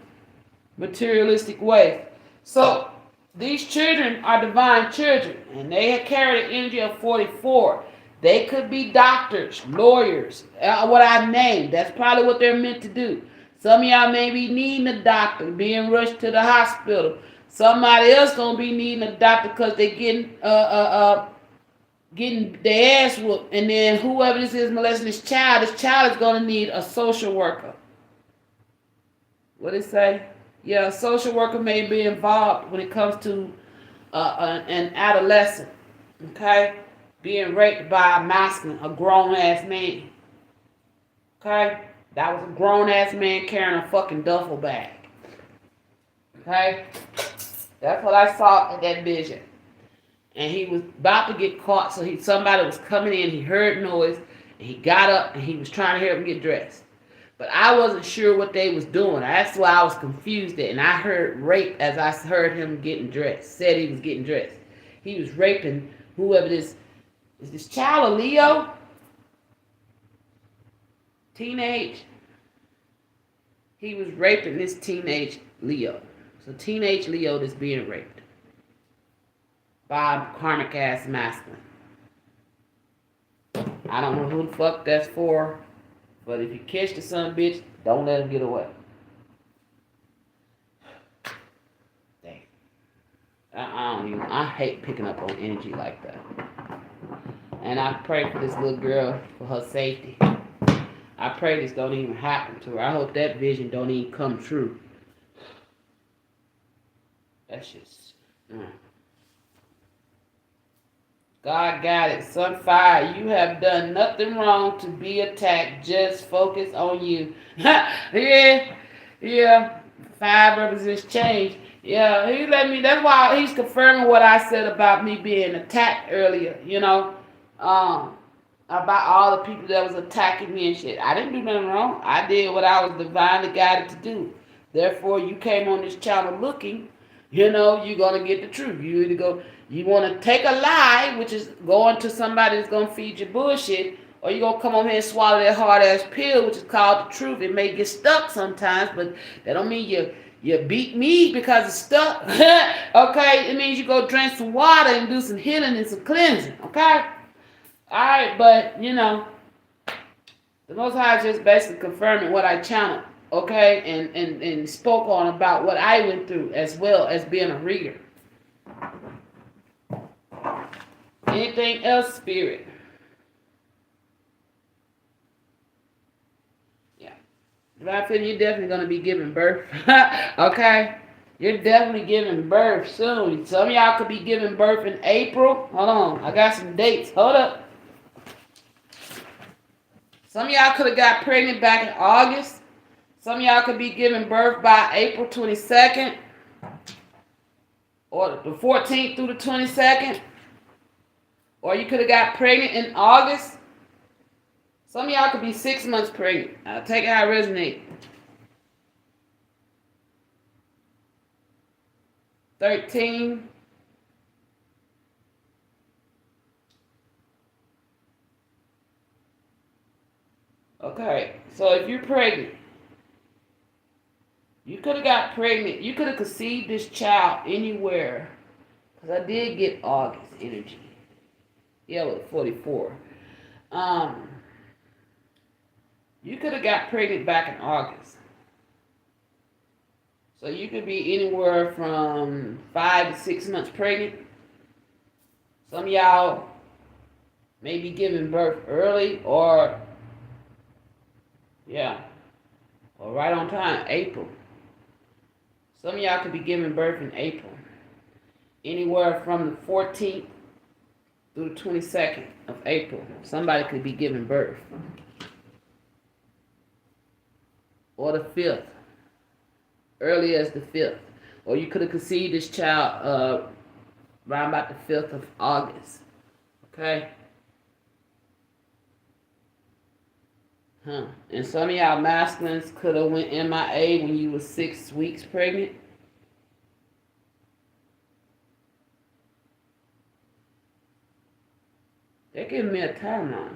A: materialistic ways. So these children are divine children, and they carry the energy of 44. They could be doctors, lawyers, what I named. That's probably what they're meant to do. Some of y'all may be needing a doctor, being rushed to the hospital. Somebody else gonna be needing a doctor because they're getting their ass whooped. And then whoever this is molesting this child is gonna need a social worker. What it say? Yeah, a social worker may be involved when it comes to an adolescent, okay, being raped by a masculine, a grown ass man, okay. That was a grown ass man carrying a fucking duffel bag, okay. That's what I saw in that vision. And he was about to get caught, so somebody was coming in. He heard noise, and he got up and he was trying to help him get dressed. But I wasn't sure what they was doing. That's why I was confused at. And I heard rape as I heard him getting dressed. Said he was getting dressed. He was raping whoever this is. This child a Leo? Teenage? He was raping this teenage Leo. So teenage Leo that's being raped by a karmic ass masculine. I don't know who the fuck that's for. But if you catch the son bitch, don't let him get away. Dang. I hate picking up on energy like that. And I pray for this little girl for her safety. I pray this don't even happen to her. I hope that vision don't even come true. That's just... God got it. Sunfire, you have done nothing wrong to be attacked. Just focus on you. Yeah. 5 represents change. Yeah, he let me. That's why he's confirming what I said about me being attacked earlier. About all the people that was attacking me and shit. I didn't do nothing wrong. I did what I was divinely guided to do. Therefore, you came on this channel looking. You're gonna get the truth. You either go. You want to take a lie, which is going to somebody that's going to feed you bullshit, or you going to come on here and swallow that hard-ass pill, which is called the truth. It may get stuck sometimes, but that don't mean you beat me because it's stuck. Okay? It means you go drink some water and do some healing and some cleansing. Okay? All right, but, the Most High is just basically confirming what I channeled, okay, and spoke on about what I went through as well as being a reader. Anything else, spirit? Yeah. I feel you're definitely going to be giving birth. Okay? You're definitely giving birth soon. Some of y'all could be giving birth in April. Hold on. I got some dates. Hold up. Some of y'all could have got pregnant back in August. Some of y'all could be giving birth by April 22nd. Or the 14th through the 22nd. Or you could have got pregnant in August. Some of y'all could be 6 months pregnant. I'll take it how it resonates. 13. Okay, so if you're pregnant, you could have got pregnant. You could have conceived this child anywhere. Because I did get August energy. Yeah, with 44. You could have got pregnant back in August. So you could be anywhere from 5 to 6 months pregnant. Some of y'all may be giving birth early or right on time, April. Some of y'all could be giving birth in April. Anywhere from the 14th through the 22nd of April. Somebody could be giving birth. Or the 5th. Early as the 5th. Or you could have conceived this child around about the 5th of August. Okay? And some of y'all masculines could have went MIA when you were 6 weeks pregnant. They're giving me a timeline.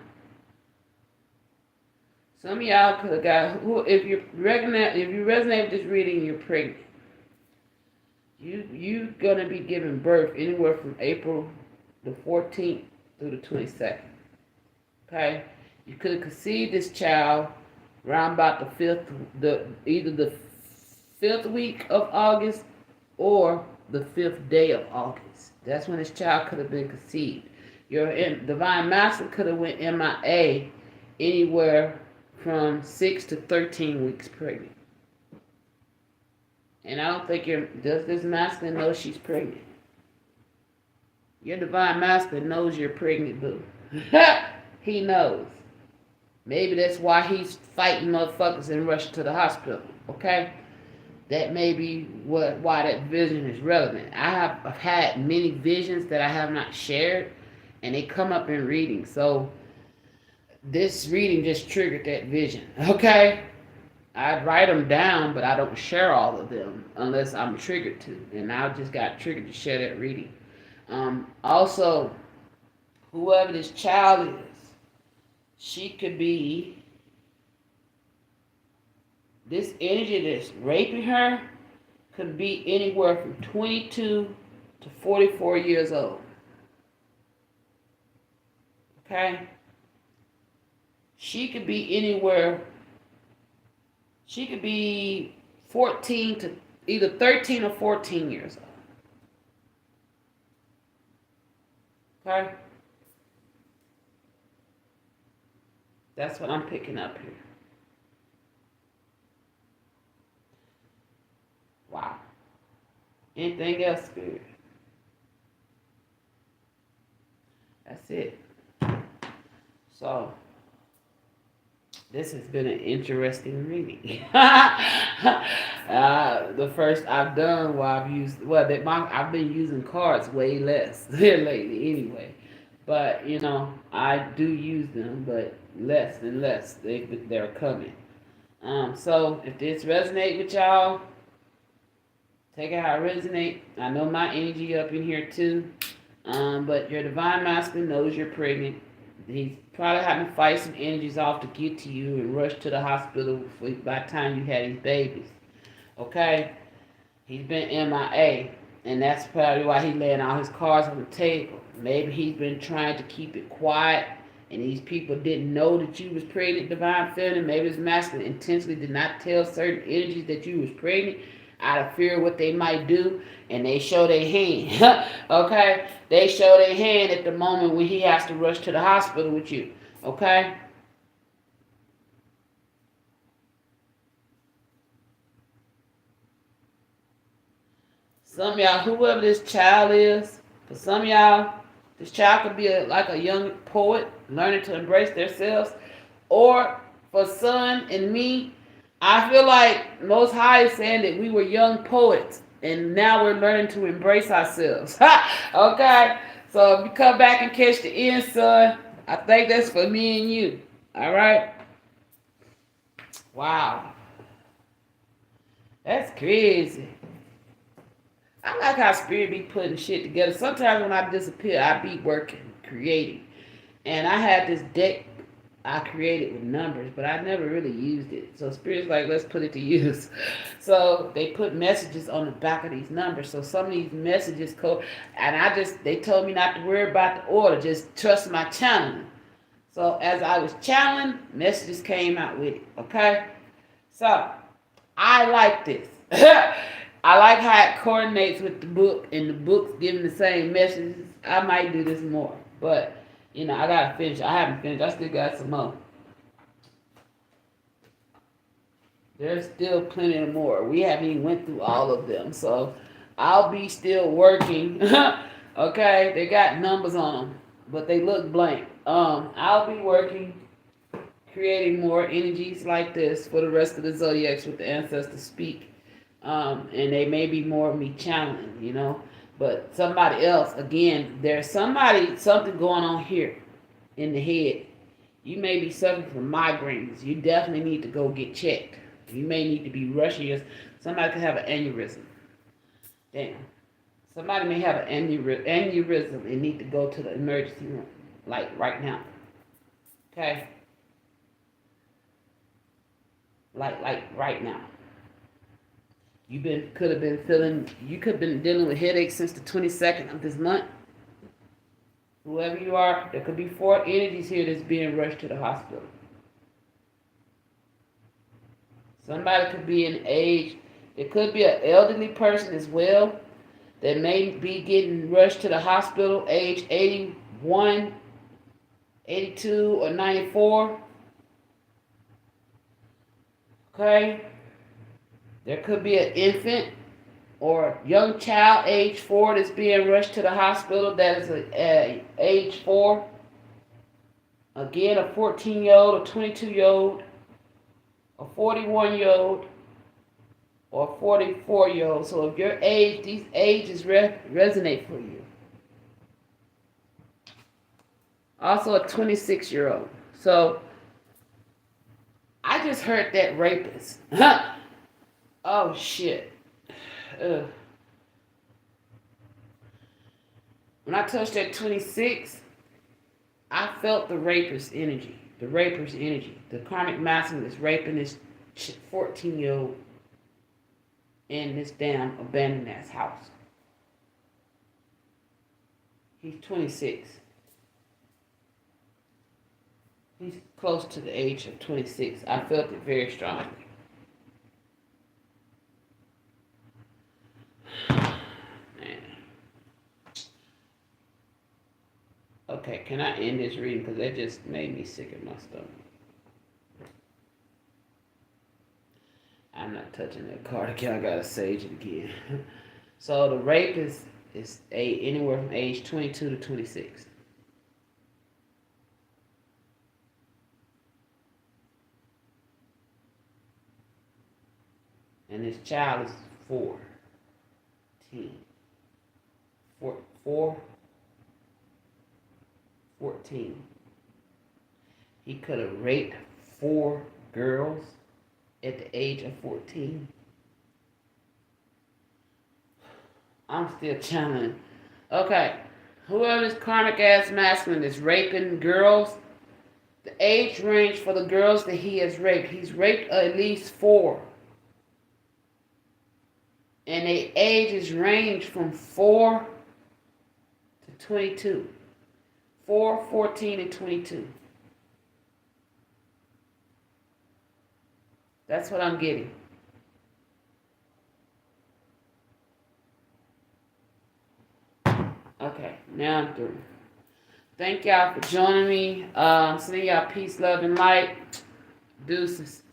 A: Some of y'all could have got, if you resonate with this reading, you're pregnant. You're gonna be giving birth anywhere from April the 14th through the 22nd. Okay, you could have conceived this child around about either the 5th week of August or the 5th day of August. That's when this child could have been conceived. Your divine master could have went MIA anywhere from 6 to 13 weeks pregnant. And I don't think does this masculine know she's pregnant? Your divine masculine knows you're pregnant, boo. He knows. Maybe that's why he's fighting motherfuckers and rushing to the hospital. Okay? That may be why that vision is relevant. I have had many visions that I have not shared, and they come up in reading. So this reading just triggered that vision. Okay? I write them down, but I don't share all of them unless I'm triggered to. And I just got triggered to share that reading. Also, whoever this child is, she could be, this energy that's raping her could be anywhere from 22 to 44 years old. Okay? She could be anywhere, she could be 14 to either 13 or 14 years old. Okay? That's what I'm picking up here. Wow. Anything else, Spirit? That's it. So, this has been an interesting reading. The first I've done while I've used, I've been using cards way less lately anyway. But, I do use them, but less and less. They're coming. So, if this resonates with y'all, take it how it resonates. I know my energy up in here too. But your divine masculine knows you're pregnant. He's probably having to fight some energies off to get to you and rush to the hospital by the time you had these babies. Okay? He's been MIA, and that's probably why he's laying all his cards on the table. Maybe he's been trying to keep it quiet, and these people didn't know that you was pregnant, divine feminine. Maybe his masculine intentionally did not tell certain energies that you was pregnant out of fear of what they might do, and they show their hand. Okay? They show their hand at the moment when he has to rush to the hospital with you. Okay? Some of y'all, whoever this child is, for some of y'all, this child could be like a young poet learning to embrace themselves. Or for Son and me, I feel like Most High is saying that we were young poets and now we're learning to embrace ourselves. Okay? So if you come back and catch the end, son, I think that's for me and you. All right? Wow. That's crazy. I like how Spirit be putting shit together. Sometimes when I disappear, I be working, creating. And I had this deck I created with numbers, but I never really used it. So Spirit's like, let's put it to use. So they put messages on the back of these numbers. So some of these messages and they told me not to worry about the order, just trust my channeling. So as I was channeling, messages came out with it. Okay? So I like this. I like how it coordinates with the book, and the book's giving the same messages. I might do this more, but I gotta finish. I haven't finished. I still got some more. There's still plenty more. We haven't even went through all of them, so I'll be still working. Okay, they got numbers on them, but they look blank. I'll be working, creating more energies like this for the rest of the zodiacs with the ancestors speak. And they may be more of me channeling, but somebody else, again, there's something going on here in the head. You may be suffering from migraines. You definitely need to go get checked. You may need to be rushing. Somebody could have an aneurysm. Damn. Somebody may have an aneurysm and need to go to the emergency room, like right now. Okay? Like right now. You could have been dealing with headaches since the 22nd of this month. Whoever you are, there could be 4 energies here that's being rushed to the hospital. Somebody could be in age. It could be an elderly person as well that may be getting rushed to the hospital, age 81, 82, or 94. Okay? There could be an infant or young child age 4 that's being rushed to the hospital that is age 4. Again, a 14-year-old, a 22-year-old, a 41-year-old, or a 44-year-old. So if your age, these ages resonate for you. Also a 26-year-old. So I just heard that rapist. Oh shit. Ugh. When I touched that 26, I felt the rapist energy. The rapist energy. The karmic masculine is raping this 14-year-old in this damn abandoned ass house. He's 26. He's close to the age of 26. I felt it very strongly. Man. Okay, can I end this reading? Because that just made me sick in my stomach. I'm not touching that card again. I gotta sage it again. So the rape is anywhere from age 22 to 26. And this child is 14. 14. He could have raped 4 girls at the age of 14. I'm still channeling. Okay, whoever this karmic ass masculine is raping girls, the age range for the girls that he has raped, he's raped at least 4. And the ages range from 4 to 22. 4, 14, and 22. That's what I'm getting. Okay, now I'm through. Thank y'all for joining me. Sending y'all peace, love, and light. Deuces.